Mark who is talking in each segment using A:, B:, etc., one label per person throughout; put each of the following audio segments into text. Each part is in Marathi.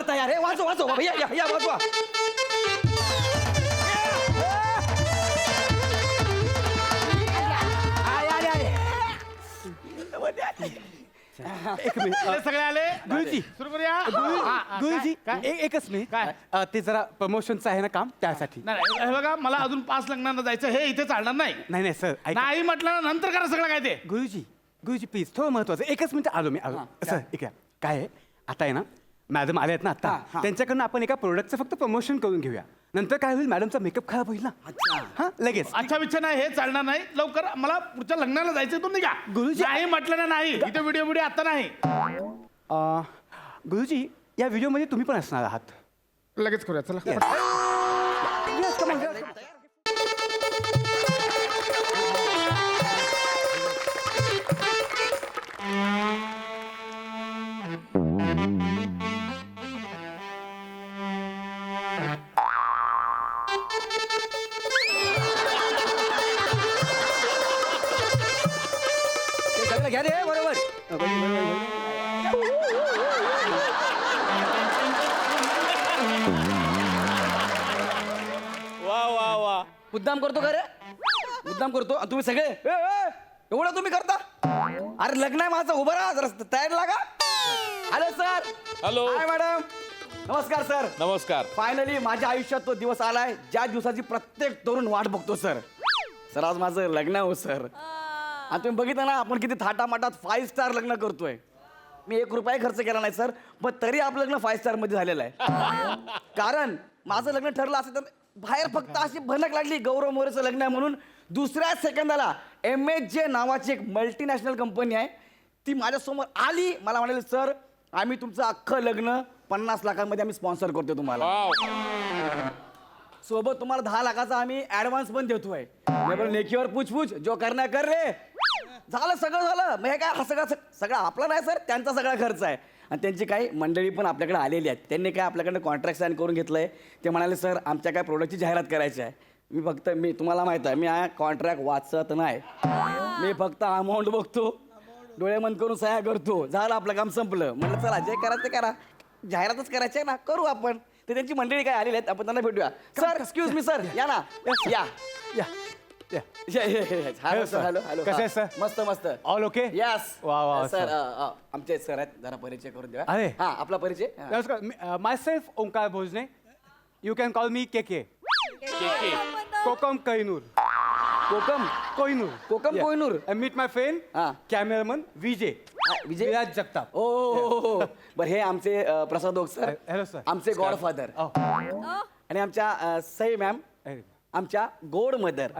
A: करता यार, हे वाचवा वाचवा भैया, या वाचवा.
B: एक मिनिट
C: सगळे आले
B: गुरुजी
C: सुरू करूया.
B: गुरुजी
C: काय?
B: एकच मिनिट
C: काय?
B: ते जरा प्रमोशनचं आहे ना काम त्यासाठी.
C: नाही हे बघा मला अजून 5 लग्नांना जायचं हे इथे चालणार नाही.
B: नाही सर
C: नाही म्हटलं ना, नंतर करा सगळं काय ते.
B: गुरुजी प्लीज थोडं महत्वाचं एकच मिनिट आलो मी सर इकडे काय आहे आता आहे ना मॅडम आले आहेत ना आता त्यांच्याकडनं आपण एका प्रोडक्टचं फक्त प्रमोशन करून घेऊया. नंतर काय होईल मॅडमचा मेकअप खराब होईल ना. हा लगेच
C: अच्छा विच्छा नाही हे चालणार नाही. लवकर मला पुढच्या लग्नाला जायचं तुम्ही का
B: गुरुजी-
C: नाही म्हटलं ना नाही इथे व्हिडिओ आता नाही.
B: गुरुजी या व्हिडिओमध्ये तुम्ही पण असणार आहात.
C: लगेच करूया चला.
B: Yes, come on, yes.
A: ते सगळं घ्या रे बरोबर.
C: वा वा वा
A: मुद्दाम करतो का रे, मुद्दाम करतो. आणि तुम्ही सगळे एवढं तुम्ही करता. अरे लग्न आहे माझं, उभं राहा जरा, तयार लागा. Hello sir.
D: हॅलो.
A: हाय मॅडम. नमस्कार सर.
D: नमस्कार.
A: फायनली माझ्या आयुष्यात तो दिवस आलाय ज्या दिवसाची प्रत्येक तरुण वाट बघतो सर. सर आज माझं लग्न आहे हो सर. आणि तुम्ही बघितलं ना आपण किती थाटामाटात 5 स्टार लग्न करतोय. मी 1 रुपया खर्च केला नाही सर, पण तरी आपलं लग्न 5 स्टार मध्ये झालेलं आहे. कारण माझं लग्न ठरलं असं तर बाहेर फक्त अशी भनक लागली गौरव मोरेचं लग्न आहे म्हणून दुसऱ्याच सेकंदाला MHJ नावाची एक मल्टीनॅशनल कंपनी आहे ती माझ्यासमोर आली. मला म्हणाले सर आम्ही तुमचं अख्खं लग्न 50 लाखांमध्ये आम्ही स्पॉन्सर करतो तुम्हाला. सोबत तुम्हाला 10 लाखाचा आम्ही ऍडव्हान्स पण देतोय. लेखीवर पूछ जो करण्या कर रे. झालं सगळं झालं. मग हे काय हा सगळं आपला नाही सर, त्यांचा सगळा खर्च आहे. आणि त्यांची काही मंडळी पण आपल्याकडे आलेली आहेत. त्यांनी काय आपल्याकडनं कॉन्ट्रॅक्ट साईन करून घेतलंय. ते म्हणाले सर आमच्या काय प्रोडक्टची जाहिरात करायची आहे. मी तुम्हाला माहित आहे मी कॉन्ट्रॅक्ट वाचत नाही. मी फक्त अमाऊंट बघतो, डोळे बंद करून सह्या करतो. झालं आपलं काम संपलं. म्हटलं चला जे करा ते करा, जाहिरातच करायची आहे ना, करू आपण. ते त्यांची मंडळी काय आलेली आहेत, आपण त्यांना भेटूया. सर एक्सक्यूज मी सर, या ना या. Hello sir. Hello hello.
B: कसं आहे सर?
A: मस्त मस्त.
B: All okay.
A: यस.
B: वा, वा,
A: सर आमचे सर आहेत, जरा परिचय करून द्या.
B: अरे.
A: हा आपला परिचय.
B: नमस्कार myself Omkar Bhojane. You can call me K Kokam Kohinoor.
A: Kokam
B: Kohinoor.
A: Kohinoor.
B: Meet my friend
A: हा.
B: कॅमेरामन विजय
A: विजय
B: विराज जगताप.
A: ओ बर हे आमचे Prasad Oak sir.
B: Hello sir.
A: आमचे गॉडफादर. आणि आमच्या सई मॅम आमच्या गोड mother.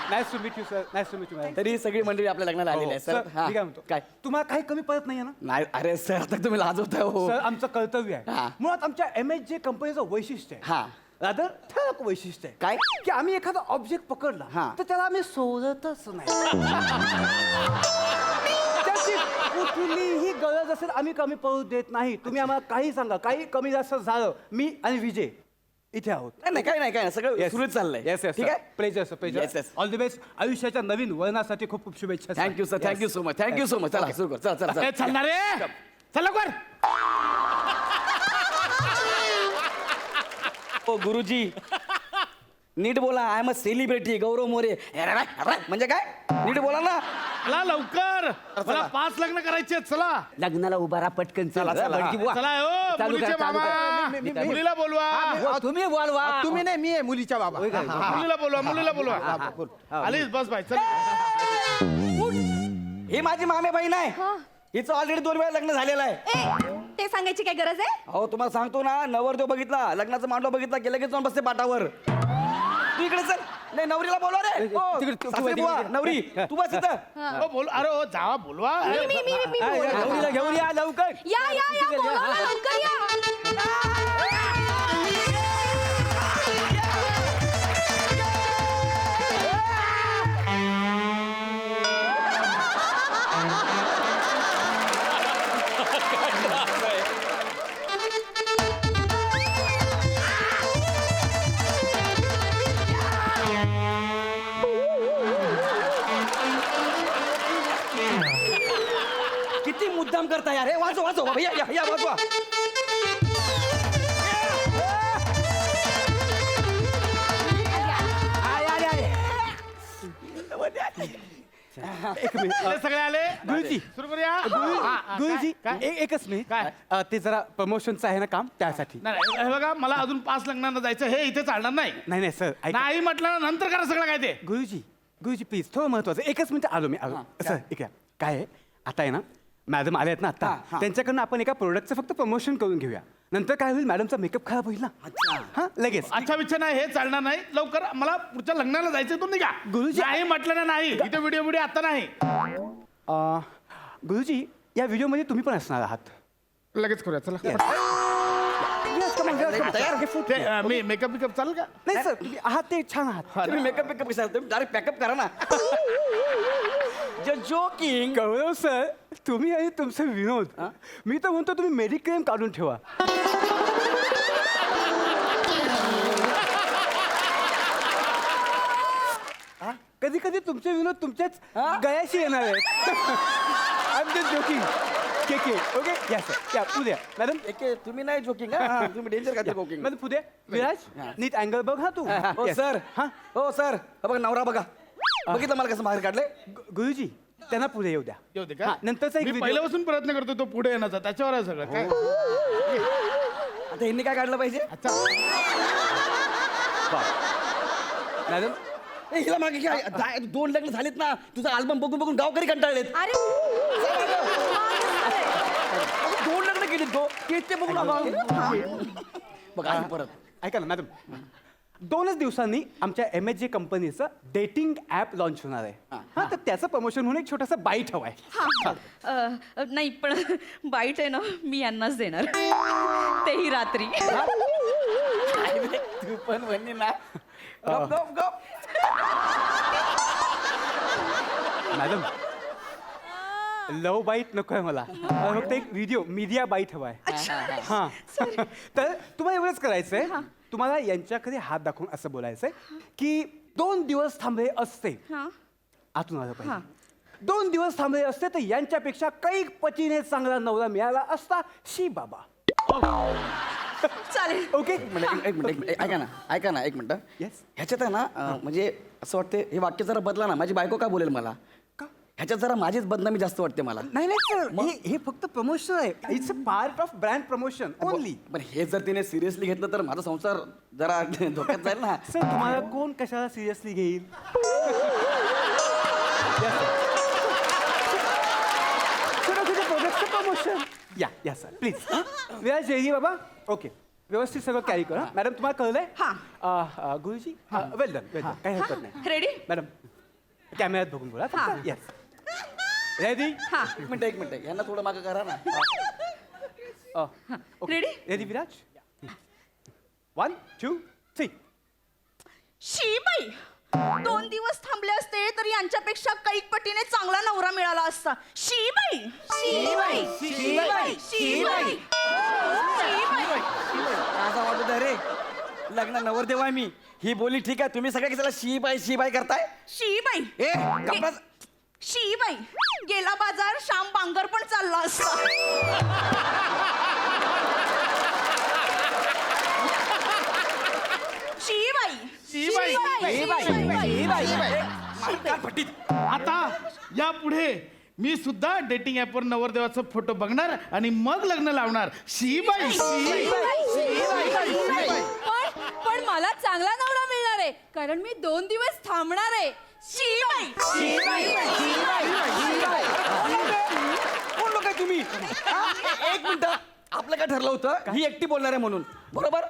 B: Nice to meet you sir. Nice to meet you ma'am.
A: तरी सगळी मंडळी आपल्या लग्नाला आलेली आहे सर. हा.
B: मी काय म्हणतो
A: काय
B: तुम्हाला काही कमी पडत नाही ना.
A: नाही अरे सर आता तुम्ही लाजवताय हो.
B: सर आमचं कर्तव्य
A: हा.
B: आहे. मुळात आमच्या MHJ कंपनीचं वैशिष्ट्य आहे.
A: हा.
B: रादर ठळक वैशिष्ट्य आहे
A: काय?
B: की आम्ही एखादा ऑब्जेक्ट पकडला
A: हा.
B: तर त्याला आम्ही सोडतच नाही. त्याची कुठलीही गरज असेल आम्ही कमी पडू देत नाही. तुम्ही आम्हाला काही सांगा, काही कमी जास्त झालं मी आणि विजय इथे आहोत.
A: नाही काय नाही सगळं सुरळीत चाललंय.
B: येस येस
A: ठीक आहे.
B: Pleasure sir
A: Yes,
B: pleasure.
A: yes.
B: All the best. आयुष्याच्या नवीन वळणासाठी खूप खूप शुभेच्छा.
A: Thank you sir. Thank you so much. Thank you so much. चला सुरू कर. चला चला
C: ए, चालणार रे चल लवकर.
A: ओ गुरुजी नीट बोला. आय एम अ सेलिब्रिटी गौरव मोरे. अरे, म्हणजे काय नीट बोला ना.
C: चला लवकर मला 5 लग्न करायचे आहेत. चला
A: लग्नाला उभारा पटकन. चला चला.
C: चला हो
A: चालू
C: मुलीचे
A: करा, चालू
C: मामा
A: करा.
C: मुलीला बोलवा.
A: तुम्ही बोलवा.
E: तुम्ही नाही, मी आहे मुलीच्या बाबा.
C: मुलीला बोलवा. आलीस बस भाई चल.
A: ही माझी मामे बहीण आहे. हिचं ऑलरेडी 2 वेळा लग्न झालेलं आहे.
F: ते सांगायची काय गरज आहे?
A: अहो तुम्हाला सांगतो ना, नवरदेव बघितला, लग्नाचा मांडव बघितला की लगेच जाऊन बसते पाटावर. तू इकडे चल. नाही नवरीला बोलवा रे. सासरे बुवा, नवरी तू बस इथं.
C: हो, बोल अरे हो जावा बोलवा.
F: मी बोलवणार.
A: नवरीला घेऊन या लवकर.
F: या बोलवा लवकर या.
A: किती मुद्दाम करता यार. हे वाचवा भैया, या वाचवा.
B: एक मिनिट
C: आले सगळे आले
B: गुरुजी.
C: सुरू करूया हा, हा,
B: गुरुजी
C: काय?
B: एकच मिनिट
C: काय?
B: ते जरा प्रमोशनचं आहे ना काम त्यासाठी
C: नाही हे बघा मला अजून 5 लग्नांना जायचं हे इथे चालणार नाही
B: नाही सर ऐका
C: नाही म्हटलं ना, नंतर करा सगळं काय ते
B: गुरुजी प्लीज थोडं महत्वाचं एकच मिनिट आलो मी आलो सर इकडे काय आहे आता आहे ना मॅडम आले आहेत ना आता त्यांच्याकडनं आपण एका प्रोडक्टचं फक्त प्रमोशन करून घेऊया नंतर काय होईल मॅडमचा मेकअप खराब होईल ना हा लगेच
C: अच्छा विच्छा नाही हे चालणार नाही लवकर मला पुढच्या लग्नाला जायचं तुम्ही का
B: गुरुजी.
C: नाही म्हटलं ना नाही इथे व्हिडिओ आता नाही
B: गुरुजी या व्हिडिओमध्ये तुम्ही पण असणार आहात
C: लगेच करूया चला
B: Yes, come on, yes, come on.
A: तयार?
B: Okay, food.
C: ते, मी मेकअप बिकअप चालेल का
B: नाही सर तुम्ही आहात ते छान आहात
A: तुम्ही मेकअप कशा तुम्ही डायरेक्ट पॅकअप करा ना जोकिंग.
B: गौरव सर तुम्ही आणि तुमचे विनोद मी तर म्हणतो तुम्ही मेडिक्लेम काढून ठेवा कधी कधी तुमचे विनोद तुमच्याच गळ्याशी येणार आहेत I am just joking K okay या सर या उद्या मॅडम
A: तुम्ही नाही जोकिंग तुम्ही डेंजर का जोकिंग.
B: मॅडम पुढे विराज नीट अँगल बघ हा तू
A: हो
B: Yes.
A: सर
B: हा
A: हो सर बघा नवरा बघा बघितलं मला कसं बाहेर काढलंय.
B: गुरुजी त्यांना पुढे येऊ द्या
C: येऊ दे
B: हा,
C: का
B: नंतरचा एक
C: मी
B: व्हिडिओ
C: पहिल्यापासून प्रयत्न करतो तो पुढे येण्याचा त्याच्यावर आहे सगळं काय
A: आता यांनी काय काढलं पाहिजे.
C: अच्छा
B: मॅडम
A: ए, हिला मागे घ्या. 2 लग्न झालेत ना तुझा अल्बम बघून बघून गावकरी कंटाळलेत.
F: अरे
A: 2 लग्न केली ते बघून बघा आणि परत
B: ऐका ना मॅडम 2च दिवसांनी आमच्या MSG कंपनीचं डेटिंग ॲप लॉन्च होणार आहे हा तर त्याचं प्रमोशन म्हणून एक छोटासा बाईट हवाय
F: नाही पण बाईट आहे ना मी यांनाच देणार तेही रात्री
A: तू पण म्हणली ना गप गप गप.
B: मॅडम लव बाईट नकोय मला फक्त एक व्हिडिओ मीडिया बाईट हवाय हा तर तुम्हाला एवढंच करायचंय तुम्हाला यांच्याकडे हात दाखवून असं बोलायचंय की 2 दिवस थांबले असते
F: हा
B: आतून आलं पाहिजे 2 दिवस थांबले असते तर यांच्यापेक्षा कैक पटीने चांगला नवरा मिळाला असता शी बाबा
F: चालेल
B: ओके
A: एक मिनिट ऐका ना एक मिनिट
B: Yes.
A: ह्याच्यात आहे ना म्हणजे असं वाटतं हे वाक्य जरा बदला ना माझी बायको काय बोलेल मला
B: का?
A: ह्याच्यात जरा माझीच बदनामी जास्त वाटते मला.
B: नाही सर हे फक्त प्रमोशन आहे it's a part of brand promotion only
A: पण हे जर तिने सिरियसली घेतलं तर माझा संसार जरा धोक्यात जाईल ना.
B: सर तुम्हाला कोण कशाला सिरियसली घेईल प्रमोशन या सर प्लीज विराज जयजी बाबा ओके व्यवस्थित सगळं कॅरी करा मॅडम तुम्हाला कळलंय गुरुजी वेल डन काही हरकत नाही
F: रेडी
B: मॅडम कॅमेऱ्यात बघून बोला फक्त येस रेडी
F: हा
A: एक मिनिट यांना थोडं मागं करा ना.
F: Ready?
B: रेडी विराज 1 2 3
F: शी बाई 2 दिवस थांबले असते तर यांच्यापेक्षा कैक पटीने चांगला नवरा मिळाला असता शी बाई शी बाई शी बाई शी बाई
A: माझा वाटत आहे रे लग्न नवरदेव आहे मी ही बोली ठीक आहे तुम्ही सगळ्या कशाला शी बाई करताय.
F: शी बाई
A: ए कपडा
F: शी बाई गेला बाजार श्याम बांगर पण चालला असता शी बाई
C: शी बाई.
A: फटीत
C: आता या पुढे मी सुद्धा डेटिंग ऍपवर नवरदेवाचा फोटो बघणार आणि मग लग्न लावणार शीबाई
F: पण मला चांगला नवरा मिळणार आहे कारण मी 2 दिवस थांबणार आहे शी बाई
A: कोण लोक आहे तुम्ही एक मिनिट आपलं काय ठरलं होतं ही एकटी बोलणार आहे म्हणून बरोबर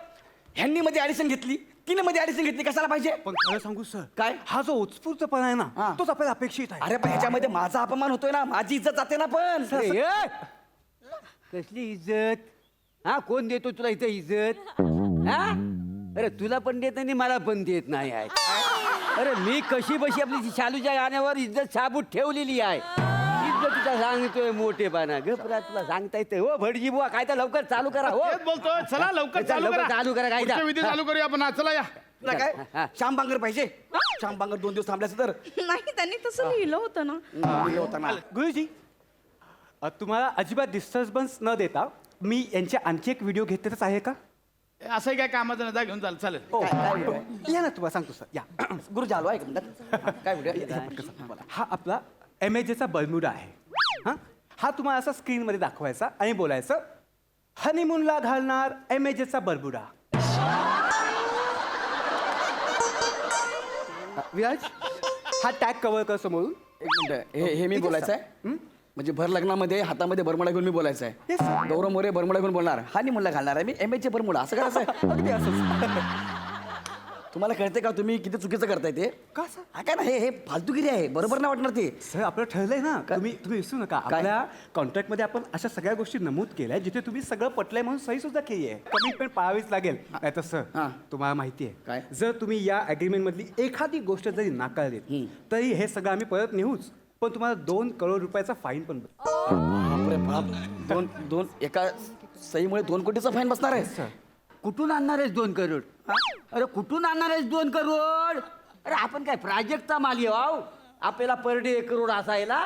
A: ह्यांनी मध्ये ऍडिशन घेतली तिने मध्ये ऍडिशन घेतली कशाला पाहिजे.
B: पण खरं सांगू सर
A: काय?
B: हा जो उत्स्फूर्तपणा आहे ना
A: हा.
B: तोच आपल्याला अपेक्षित आहे
A: अरे पण ह्याच्यामध्ये माझा अपमान होतोय ना माझी इज्जत जाते ना पण.
D: कसली इज्जत हा कोण देतो तुला इथं इज्जत हा अरे तुला पण देत नाही मला पण देत नाही आहे अरे मी कशी बशी आपली शालूच्या गाण्यावर इज्जत साबूत ठेवलेली आहे इज्जतीचा सांगतोय मोठेपणा गपरा तुला सांगता येते हो भटजी बुवा काय तर लवकर चालू करा हो
C: तेच बोलतोय चला लवकर चालू
D: लवकर
C: करा
D: चालू करा, काय
C: पुढच्या विधी चालू करूया आपण चला या
A: तुला काय श्याम बांगर पाहिजे श्याम बांगर 2 दिवस थांबल्याचं तर
F: नाही त्यांनी तसं लिहिलं होतं ना
A: लिहिलं होतं ना.
B: गुरुजी तुम्हाला अजिबात डिस्टर्बन्स न देता मी यांचे आणखी एक व्हिडिओ घेतलेच आहे का
C: असंही काय कामाचं नदा घेऊन चालेल
A: काय video आहे?
B: या ना तुम्हाला सांगतो सर या
A: गुरु झालो आहे का म्हणतात काय व्हिडिओ
B: हा आपला एमएजेचा बर्म्युडा आहे. हा तुम्हाला असा स्क्रीनमध्ये दाखवायचा आणि बोलायचं हनीमूनला घालणार एमएजेचा बर्म्युडा. विराज हा टॅग कव्हर कर समोरून.
A: एक मिनिट, हे मी बोलायचं आहे म्हणजे भर लग्नामध्ये हातामध्ये बरमुडा घेऊन मी बोलायचं
B: Yes,
A: आहे.
B: sir.
A: गौरव मोरे बरमुडा घेऊन बोलणार हा नाही म्हणला घालणार आहे मी एमएचे बरमुडा असं करायचं आहे.
B: अगदी असंच.
A: तुम्हाला कळते का तुम्ही किती चुकीचं करताय ते?
B: का सर?
A: हा काय ना हे फालतूगिरी आहे, बरोबर नाही वाटणार ते.
B: सर आपलं ठरलंय ना, तुम्ही विसरू नका.
A: काय?
B: आपल्या कॉन्ट्रॅक्टमध्ये आपण अशा सगळ्या गोष्टी नमूद केल्या जिथे तुम्ही सगळं पटलंय म्हणून सही सुद्धा केली आहे. कमिटमेंट पाळावीच लागेल. नाही तर सर
A: हां.
B: तुम्हाला माहिती
A: काय?
B: आहे जर तुम्ही या अग्रीमेंट मधली एखादी गोष्ट जरी नाकारलीत तरी हे सगळं आम्ही परत नेऊच, पण तुम्हाला 2 करोड रुपयाचा फाईन पण
A: बापरे बाप. दोन एका सहीमुळे 2 कोटीचा फाईन बसणार आहे.
B: सर.
D: कुठून आणणार आहेस 2 करोड? अरे कुठून आणणार आहेस 2 करोड? अरे आपण काय प्राजक्तचा माली आहो? आपल्याला पर डे 1 करोड असायला.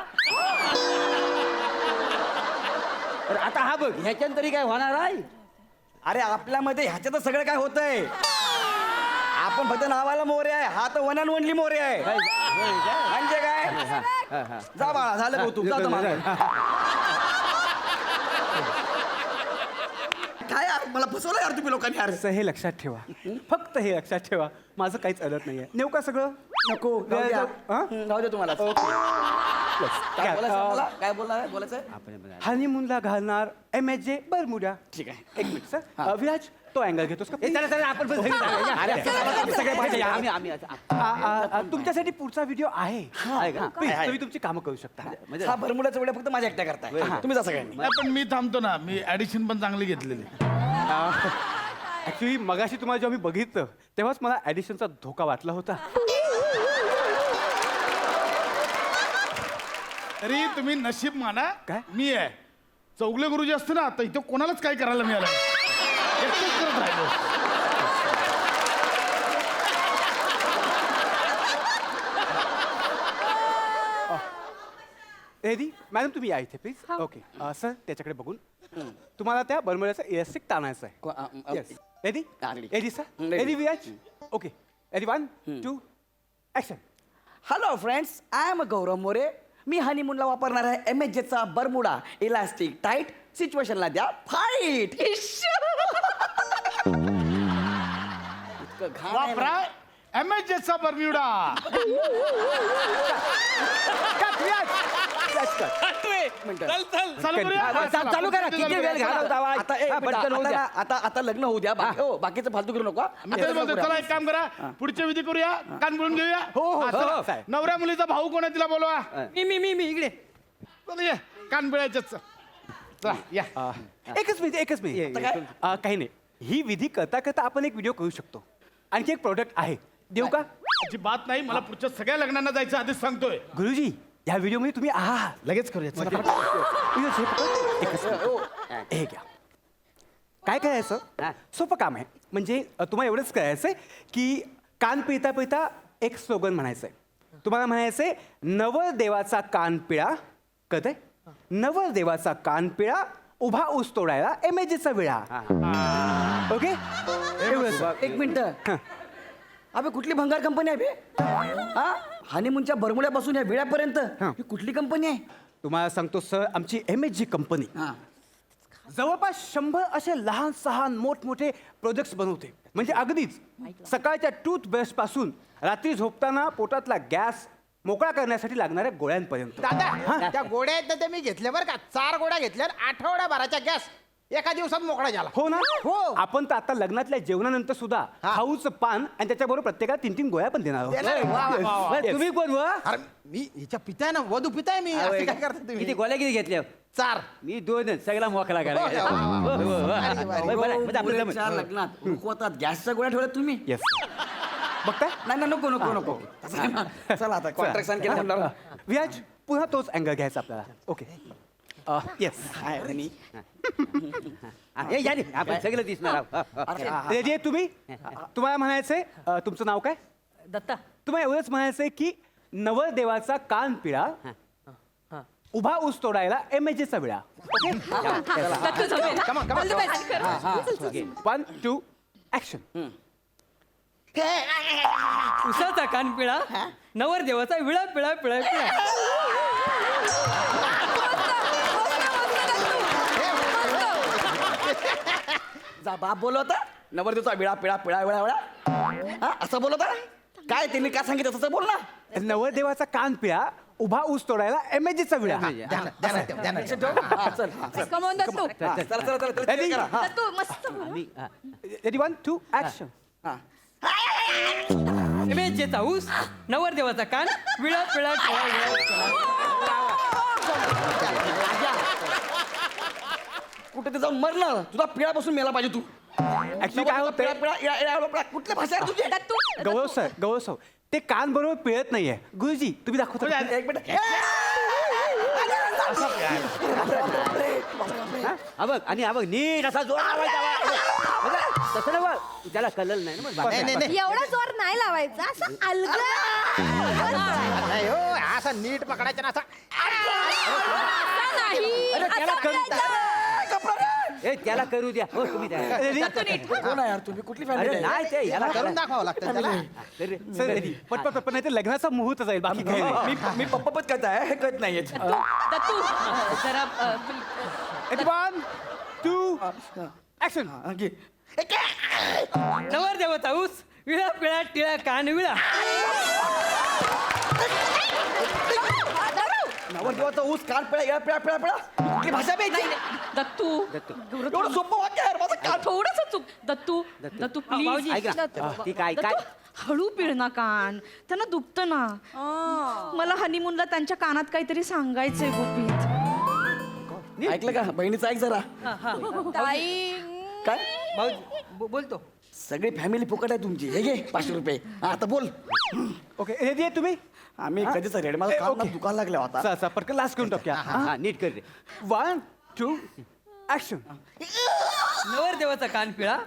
D: अरे आता हा बघ ह्याच्यानं तरी काय होणार आहे?
A: अरे आपल्यामध्ये ह्याच्यात सगळं काय होतंय. आपण फक्त नावाला मोरे आहे, हा तर वन अँड ओनली मोरे आहे. म्हणजे काय जा बाळा, झालं कौतुक, जा आता मागे. काय यार, मला फसवलं यार तुम्ही लोकांनी यार.
B: सर हे लक्षात ठेवा, फक्त हे लक्षात ठेवा, माझं काहीच अडत नाहीये. नेऊ का सगळं?
A: नको राहू द्या.
B: हां?
A: राहू द्या तुम्हाला. काय बोलायचं मला? काय बोलायचं?
B: हनीमूनला घालणार एमएजे बर्म्युडा.
A: ठीक आहे.
B: एक मिनिट सर. विराज तो अँगल घेतोस का?
D: चला आपण पण
B: सगळे पाहिजे.
D: आम्ही
B: तुमच्यासाठी पुढचा व्हिडिओ आहे.
D: आहे का?
B: Please,
A: आहे.
B: तुम्ही तुमची कामं करू शकता.
A: हा बरमुडाचा वेळ फक्त माझ्या एकट्या करताय. तुम्ही जा सगळ्यांनी.
C: नाही, पण मी थांबतो ना, मी ऍडिशन पण चांगली घेतलेली.
B: ऍक्च्युली मगाशी तुम्हाला जेव्हा मी बघितलं तेव्हाच मला ऍडिशनचा धोका वाटला होता.
C: तरी तुम्ही नशीब माना.
B: काय?
C: मी आहे चौगले गुरुजी असते ना, तर इथं कोणालाच काय करायला मिळालं नाही. एकटेच करत राहिलो.
B: रेडी मॅडम तुम्ही या इथे प्लीज. ओके सर त्याच्याकडे बघून तुम्हाला त्या बर्म्युडाचा इलास्टिक ताणायचं आहे. येस रेडी
A: हा, ready.
B: Ready sir
A: ready.
B: Ready Viraj. Okay ready 1 2 action.
A: Hello friends, I am Gaurav More. मी हनीमूनला वापरणार आहे एमएचचा बरमुडा इलास्टिक टाईट. सिच्युएशनला द्या फाईट.
C: वापरा एमएचचा बर्म्युडा. चालू करूया.
D: चालू करा. किती वेळ घालवता आवाज?
A: आता एक
D: हा,
A: मिनिट,
D: पटकन होऊ द्या.
A: आता लग्न होऊ द्या. बाकीचं फालतू करू नका.
C: मी तेच बोलतोय, चला एक काम करा, पुढचे विधी करूया, कान बोलून घेऊया. हा, चला.
B: साहेब.
C: नवऱ्या मुलीचा भाऊ कोण आहे तिला बोलवा.
D: मी इकडे.
C: चला ये, कान पिळायचंच. चला या.
B: एकच मिनिट काही नाही. ही विधी करता करता आपण एक व्हिडिओ करू शकतो. आणखी एक प्रोडक्ट आहे, देऊ का?
C: अजिबात नाही, मला पुढच्या सगळ्या लग्नांना जायचं आधीच सांगतोय.
B: गुरुजी या व्हिडिओमध्ये तुम्ही आहात.
C: लगेच करूया. चला.
B: एकच मिनिट. हे घ्या. काय करायचं? सोपं काम आहे. म्हणजे तुम्हाला एवढंच करायचंय की कान पिळता पिळता एक स्लोगन म्हणायचंय. तुम्हाला म्हणायचंय नवरदेवाचा कान पिळा. कळतंय? नवरदेवाचा कान पिळा, उभा ऊस तोडायला एमएजेचा विळा. ओके एवढंच.
A: एक मिनिट. अबे कुठली भंगार कंपनी आहे बे? हा हनीमूनच्या बरमुड्यापासून या विळ्यापर्यंत ही कुठली कंपनी आहे?
B: तुम्हाला सांगतो सर, आमची एमएजी कंपनी
A: हा
B: जवळपास 100 असे लहान सहान मोठमोठे प्रोजेक्ट्स बनवते. म्हणजे अगदीच सकाळच्या टूथब्रश पासून रात्री झोपताना पोटातला गॅस मोकळा करण्यासाठी लागणाऱ्या गोळ्यांपर्यंत.
E: दादा त्या गोड्या आहेत ना त्या मी घेतल्या बरं का. 4 गोड्या घेतल्या, आठवड्याभराचा गॅस एका दिवसात मोकळा झाला.
B: हो ना?
E: हो.
B: आपण तर आता लग्नातल्या जेवणानंतर सुद्धा खाऊचं पान आणि त्याच्याबरोबर प्रत्येकाला 3-3 गोळ्या पण देणार
E: देणार आहे. वा, वा, वा, वा.
B: आहोत.
D: तुम्ही कोण व?
E: अरे मी हिच्या पिताय ना, वधू पिताय मी. असं काय करता
D: किती
E: तुम्ही?
D: गोळ्या किती घेतल्या?
E: 4.
D: मी 2च. सगळा मोकळा करा.
E: हो, हो, हो, हो. भारी, भारी.
D: म्हणजे आपलं जमलं.
A: मुलीच्या लग्नात रुखवतात गॅसच्या गोळ्या ठेवल्या तुम्ही?
B: येस बघताय?
A: नाही नाही, नको नको नको. तसं काय ना. चला आता कॉन्ट्रॅक्ट साईन केलं म्हणल्यावर.
B: व्याज पुन्हा तोच अँगल घ्यायचा आपल्याला. ओके येस
A: हाय, आणि
D: हे या रे, आपण सगळं दिसणार आहोत.
B: रेडी आहे तुम्ही? तुम्हाला म्हणायचंय तुमचं नाव काय?
G: दत्ता.
B: तुम्हाला एवढंच म्हणायचंय की नवरदेवाचा कान पिळा, उभा ऊस तोडायला एमएजेचा विळा. ओके
G: दत्तू जमेल. All the best.
B: 1 2 ऍक्शन.
G: उसाचा कान पिळा, नवर देवाचा विळा पिळा पिळा पिळा.
A: जा बाप बोलवता नवरदेवचा विळा पिळा पिळा विळा विळा हा असं बोलवता काय त्यांनी काय सांगितलं तसं बोल ना.
B: नवरदेवाचा कान पिळा उभा ऊस तोडायला एमएजीचा विळा
A: हा, चल हा, चल.
G: कमवून दत्तू
A: हा, चला, चला, चला, चला,
B: Ready?
A: करा, हा.
F: दत्तू मस्त बोल.
B: Ready 1 2 action.
A: हा.
H: इमेजेचा ऊस नवरदेवाचा कान विळा पिळा टिळा विळा
A: कुठे ते जाऊन मरणार तुझा पिळापासून मेला पाहिजे तू.
B: ऍक्च्युली काय होतंय
A: कुठल्या भाषा आहे तुझी?
F: दत्तू
B: गौरव सर ते कान बरोबर पिळत नाहीये. गुरुजी तुम्ही दाखवता
A: एक मिनिट
D: हा बघ आणि हा बघ नीट असा जोर लावायचा बघा. तसं ना बघ त्याला कलर नाही ना मग
E: नाही नाही नाही
G: एवढा जोर नाही लावायचा असं अलगद
E: नाही हो असा नीट पकडायचा ना असा
G: नाही
D: अरे त्याला
G: असं
D: करू
G: करायचं.
D: ए त्याला करू द्या हो तुम्ही त्याला.
A: कोण आहे यार तुम्ही कुठली
D: अरे
A: फॅमिली
D: नाही ते याला
E: करून दाखवावं लागतं त्याला.
B: सर रेडी पण नाही ते लग्नाचा मुहूर्त जाईल बाकी काही नाही.
A: मी पप्पापत करताय हे कळत नाहीये.
F: दत्तू जरा
B: 1 2 ऍक्शन.
H: नवरदेवाचा ऊस विळा पिळा टिळा कान विळा
A: नवरदेवाचा ऊस कान पिळा येळा पिळा पिळा पिळा कुठली भाषा पाहिजे
F: दत्तू
A: एवढं सोपं वाक्य आहे यार, माझं कान
F: थोडस चूक दत्तू प्लीज
D: ऐक ना ती काय काय
F: हळू पिळ ना कान त्यांना दुखतं ना. मला हनीमूनला त्यांच्या कानात काहीतरी सांगायचंय गोपीत.
A: ऐकलं का बहिणीचं ऐक जरा.
G: ताई
A: काय
H: बोलतो
A: सगळी फॅमिली फुकट आहे तुमची. हे घे 500 रुपये हा, आता बोल.
B: ओके रेडी आहे तुम्ही.
A: आम्ही कधीच रेड माझा कान ना दुखायला लागला होता.
B: सर पटकन लास्ट करून टाकूया.
D: हा नीट कर रे.
B: 1 2 ऍक्शन.
H: नवरदेवाचा कान पिळा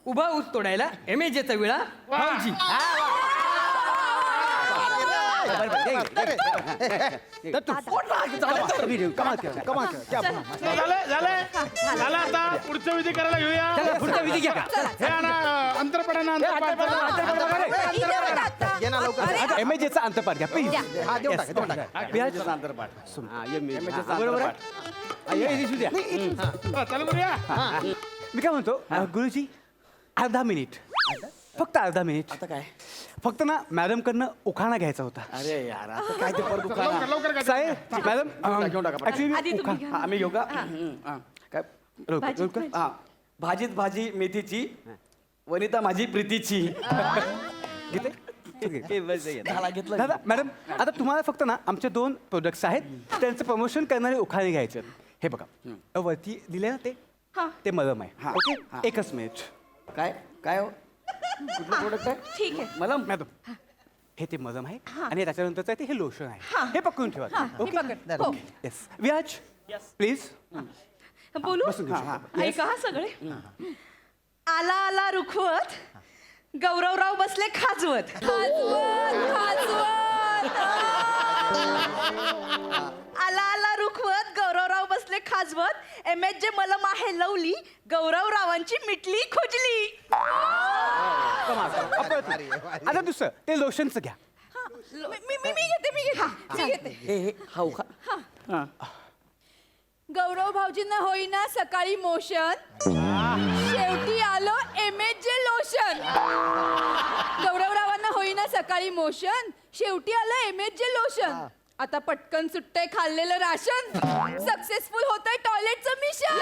H: उभा ऊस तोडायला इमेजेचा विळा भाऊजी
C: झालं आता पुढचं विधी करायला घेऊया.
D: चला पुढचा विधी घ्या.
C: हे आणा, अंतरपडा ना
E: ये ना लवकर
B: एमएजीचा अंतपाठ घ्या प्लीज.
E: हा देऊन टाका देऊन टाका.
D: हा, ये बरोबर आहे. हा, ये दिसू द्या.
C: चालू करूया.
B: मी काय म्हणतो गुरुजी अर्धा मिनिट फक्त अर्धा मिनिट.
A: आता काय
B: फक्त ना मॅडम कडनं उखाणा घ्यायचा होता.
A: अरे यार आता काय ते परत
C: लवकर
A: दुकान
C: लवकर काय
B: साहेब मॅडम
A: घेऊन टाका.
B: ऍक्च्युली
F: आधी तुम्ही घ्या.
A: आम्ही घेऊ का काय हा भाजीत भाजी मेथीची वनिता माझी प्रीतीची. झाला घेतलं.
B: दादा मॅडम आता तुम्हाला फक्त ना आमचे 2 प्रोडक्ट्स आहेत त्यांचं प्रमोशन करणारे उखाणे घ्यायचे. हे बघा वरती दिले ना
F: हा.
B: ते मलम आहे.
A: हा.
B: ओके
A: हा.
B: एकच मिनिट.
A: काय काय हो कुठलं प्रोडक्ट आहे?
F: ठीक आहे.
A: मला
B: मॅडम हे ते मलम आहे आणि त्याच्यानंतरचं आहे ते हे लोशन आहे. हे पकडून ठेवा. ओके
G: हो.
B: येस व्याज प्लीज.
F: बोलू
B: बसून घेऊ शकता.
F: ऐका हा सगळे आला आला रुखवत गौरवराव बसले खाजवत. आला आला रुखवत गौरवराव बसले खाजवत एमएच जे मलम आहे लवली गौरवरावांची मिटली खुजली.
B: आता दुसरं ते लोशनचं घ्या.
G: मी घेते मी घेते
A: हे हा उखा हा
G: गौरव भाऊजींना होईना सकाळी मोशन शेवटी आलो एमएचे लोशन. गौरवरावांना होईना सकाळी मोशन शेवटी आलं एमएचे लोशन. आता पटकन सुट्टे खाल्लेलं राशन सक्सेसफुल होतंय टॉयलेटचं मिशन.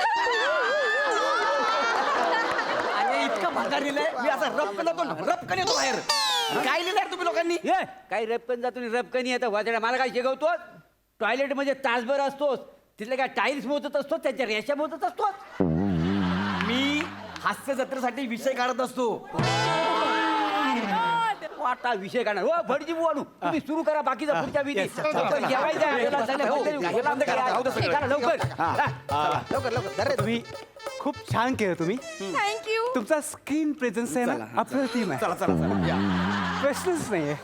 A: अरे इतका भागा लिहिलंय मी असा रपकन येतो बाहेर. काय लिहिलंय तुम्ही लोकांनी?
D: ये काही रपकन जातो रपकन येतं वाजड्या मला काय शिकवतो. टॉयलेट मध्ये तासभर असतोस तिथले काय टाईल्स मोजत असतो त्याच्या रेषा मोजत असतो.
A: मी हास्य जत्रेसाठी विषय काढत असतो.
D: वाटा विषय काढणार हो भटजी बुवानू तुम्ही सुरू करा बाकीचा पुढच्या विधी. लवकर जेवायचं आहे. याला चालेल, हो, याला आमचं करा. हे करा लवकर.
E: लवकर लवकर
B: तुम्ही खूप छान केलं तुम्ही.
G: थँक्यू.
B: तुमचा स्क्रीन प्रेझेन्स आहे ना अप्रतिम आहे.
A: चला चला चला
B: प्रश्नच नाहीये.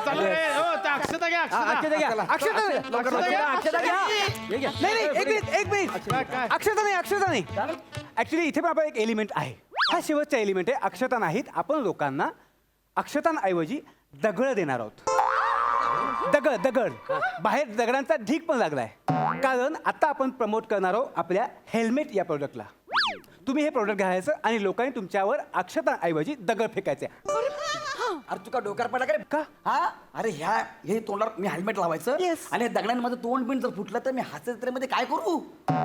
C: चालू रे हो त्या अक्षता घ्या
D: अक्षता
C: अक्षता.
D: घ्या.
B: अक्षता नाही.
D: अक्षता घ्या. हे घ्या.
B: नाही एक मिनिट
C: काय?
B: अक्षता नाही ऍक्च्युली इथे पण आपला एक एलिमेंट आहे. हा शेवटचा एलिमेंट आहे. अक्षता नाहीत आपण लोकांना अक्षतांऐवजी दगड देणार आहोत. दगड बाहेर दगडांचा ढीक पण लागलाय कारण आता आपण प्रमोट करणार आहोत आपल्या हेल्मेट या प्रोडक्टला. तुम्ही हे प्रोडक्ट घ्यायचं आणि लोकांनी तुमच्यावर अक्षताऐवजी दगड फेकायचे.
A: अरे तुका डोक्यावर पडला का?
B: का?
A: हा अरे हे तोंडावर मी हेल्मेट लावायचं
B: Yes.
A: आणि दगडाने माझं तोंड बिंड जर फुटलं तर मी हास्यजत्रेमध्ये काय करू?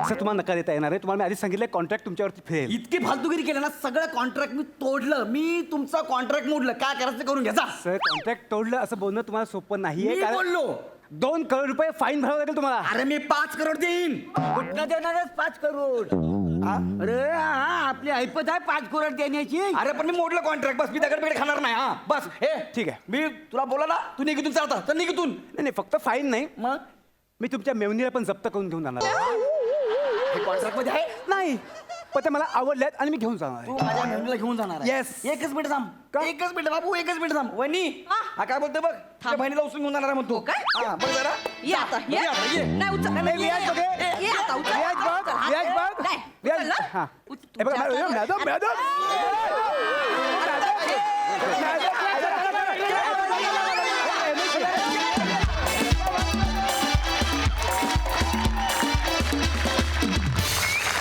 B: सर तुम्हाला नका देता येणार आहे. तुम्हाला मी आधी सांगितलं कॉन्ट्रॅक्ट तुमच्यावरती फिरेल.
A: इतकी फालतूगिरी केली ना, सगळं कॉन्ट्रॅक्ट मी तोडलं. मी तुमचा कॉन्ट्रॅक्ट मोडलं. काय करायचं ते करून घ्यायचा.
B: सर कॉन्ट्रॅक्ट तोडलं असं बोलणं तुम्हाला सोपं नाहीये.
A: मी बोललो.
B: 2 करोड रुपये फाईन भरावं लागेल तुम्हाला.
A: अरे मी 5 करोड देईन.
D: कुठनं देणारच 5 करोड? अरे हा आपली ऐपत आहे 5 करोड देण्याची.
A: अरे पण मी मोडलं कॉन्ट्रॅक्ट. बस मी दगड बिगड खाणार नाही. हा बस हे
B: ठीक आहे.
A: मी तुला बोला ना, तू निघितून चालता तर निघितून.
B: नाही नाही, फक्त फाईन नाही,
A: मग
B: मी तुमच्या मेवणीला पण जप्त करून घेऊन जाणार आहे.
A: हे कॉन्ट्रॅक्ट मध्ये आहे.
B: नाही पण ते मला आवडल्यात आणि मी घेऊन जाणार आहे.
A: तू माझ्या मेहनीला घेऊन जाणार आहे.
B: Yes.
A: एकच मिनिट थांब. एकच मिनिट बाबू, एकच मिनिट थांब. वहिनी हा काय बोलतोय बघ. तुझ्या बहिणीला उचलून घेऊन जाणार आहे म्हणतो.
F: काय?
A: हा बघ जरा.
F: ये आता ये.
A: बघ आता, ये.
F: नाही उचल.
B: नाही, व्याज बघ, हे.
F: ये आता उचल.
B: व्याज बघ,
F: उचल.
B: व्याज बघ.
F: नाही,
B: व्याज,
F: उचल ना.
B: हा.
F: उच-
B: हे बघा,
F: तुझ्या
B: मॅडम,
F: हाताने-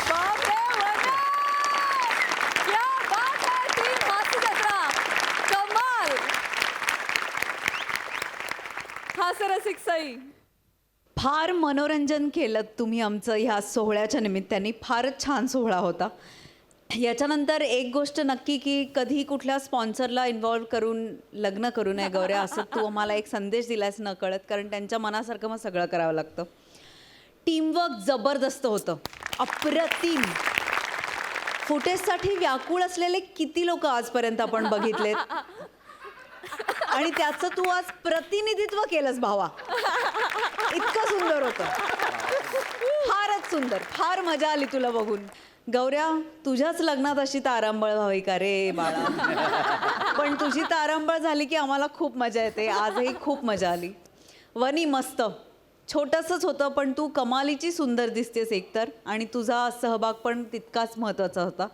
G: बापरे, वना! क्या बात है, टीम माती जत्रा. कमाल. हा सर रसिक साई.
F: फार मनोरंजन केलं तुम्ही आमचं ह्या सोहळ्याच्या निमित्ताने. फारच छान सोहळा होता. याच्यानंतर एक गोष्ट नक्की की कधी कुठल्या स्पॉन्सरला इन्व्हॉल्व करून लग्न करू नये गौऱ्या, असं तू आम्हाला एक संदेश दिलास न कळत, कारण त्यांच्या मनासारखं मग सगळं करावं लागतं. टीमवर्क जबरदस्त होतं, अप्रतिम. फुटेजसाठी व्याकुळ असलेले किती लोक आजपर्यंत आपण बघितलेत आणि त्याचं तू आज प्रतिनिधित्व केलंस भावा. इतकं सुंदर होतं, फारच सुंदर. फार मजा आली तुला बघून. गौऱ्या, तुझ्याच लग्नात अशी तारांबळ व्हावी का रे बाळा. पण तुझी तारांबळ झाली की आम्हाला खूप मजा येते. आजही खूप मजा आली. वनी मस्त, छोटंसंच होतं पण तू कमालीची सुंदर दिसतेस एकतर, आणि तुझा सहभाग पण तितकाच महत्त्वाचा होता.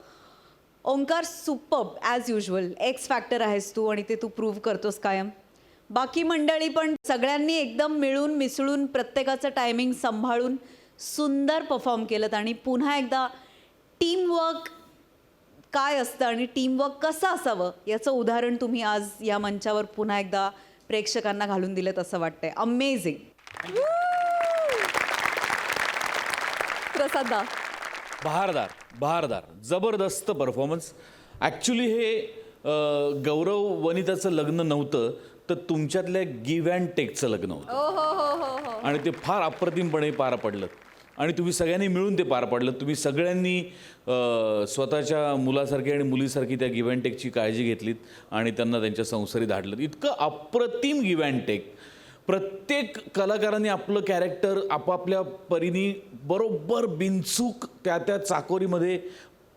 F: Omkar, superb as usual. X factor आहेस तू आणि ते तू प्रूव्ह करतोस कायम. बाकी मंडळी पण सगळ्यांनी एकदम मिळून मिसळून प्रत्येकाचं टायमिंग सांभाळून सुंदर परफॉर्म केलं. आणि पुन्हा एकदा टीमवर्क काय असतं आणि टीमवर्क कसं असावं याचं उदाहरण तुम्ही आज या मंचावर पुन्हा एकदा प्रेक्षकांना घालून दिलं असं वाटतंय. अमेझिंग.
G: प्रसादा.
I: बहारदार जबरदस्त परफॉर्मन्स. ॲक्च्युली हे गौरव वनिताचं लग्न नव्हतं तर तुमच्यातल्या गिव्ह अँड टेकचं लग्न होतं.
G: ओ हो हो हो हो.
I: आणि ते फार अप्रतिमपणे पार पडलं आणि तुम्ही सगळ्यांनी मिळून ते पार पाडलं. तुम्ही सगळ्यांनी स्वतःच्या मुलासारखी आणि मुलीसारखी त्या गिव्ह अँड टेकची काळजी घेतलीत आणि त्यांना त्यांच्या संसारी धाडलं. इतकं अप्रतिम गिव्ह अँड टेक. प्रत्येक कलाकारांनी आपलं कॅरेक्टर आपापल्या परीने बरोबर बिनचूक त्या त्या चाकोरीमध्ये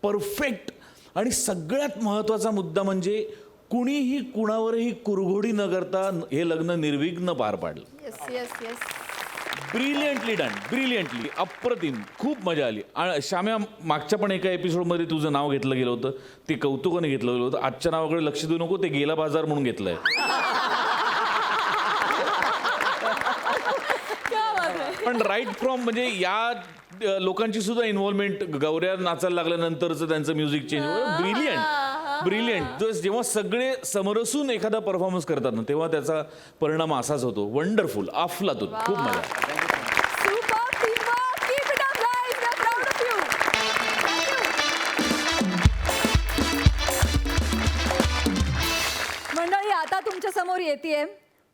I: परफेक्ट. आणि सगळ्यात महत्त्वाचा मुद्दा म्हणजे कुणीही कुणावरही कुरघोडी न करता हे लग्न निर्विघ्न पार पाडलं.
G: Yes yes yes.
I: Brilliantly done, brilliantly, अप्रतिम. खूप मजा आली. आणि श्याम्या, मागच्या पण एका एपिसोडमध्ये तुझं नाव घेतलं गेलं होतं, ते कौतुकाने घेतलं गेलं होतं. आजच्या नावाकडे लक्ष देऊ नको, ते गेला बाजार म्हणून घेतलंय. पण राईट फ्रॉम म्हणजे या लोकांची सुद्धा इन्व्हॉल्वमेंट, गौऱ्या नाचायला लागल्यानंतरचं त्यांचं म्युझिक चेंज, ब्रिलियंट. जेव्हा सगळे समरसून एखादा परफॉर्मन्स करतात ना तेव्हा त्याचा परिणाम असाच होतो. वंडरफुल, अफलातून, खूप मजा.
G: Superb teamwork. Keep it up, guys. We are proud of you. मंडळी, आता तुमच्या समोर येते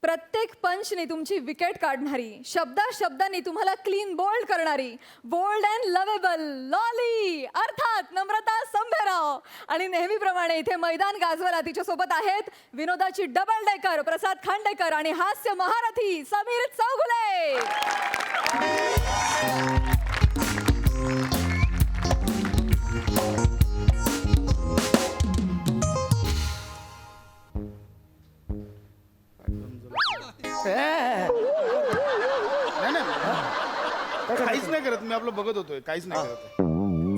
G: प्रत्येक पंचनी तुमची विकेट काढणारी, शब्दांनी तुम्हाला क्लीन बोल्ड करणारी, बोल्ड अँड लवेबल लॉली अर्थात नम्रता संभेराव. आणि नेहमीप्रमाणे इथे मैदान गाजवायला तिच्यासोबत आहेत विनोदाची डबल डेकर प्रसाद खांडेकर आणि हास्य महारथी समीर चौगुले.
C: काहीच नाही करत मी, आपलं बघत होतोय. काहीच नाही करत.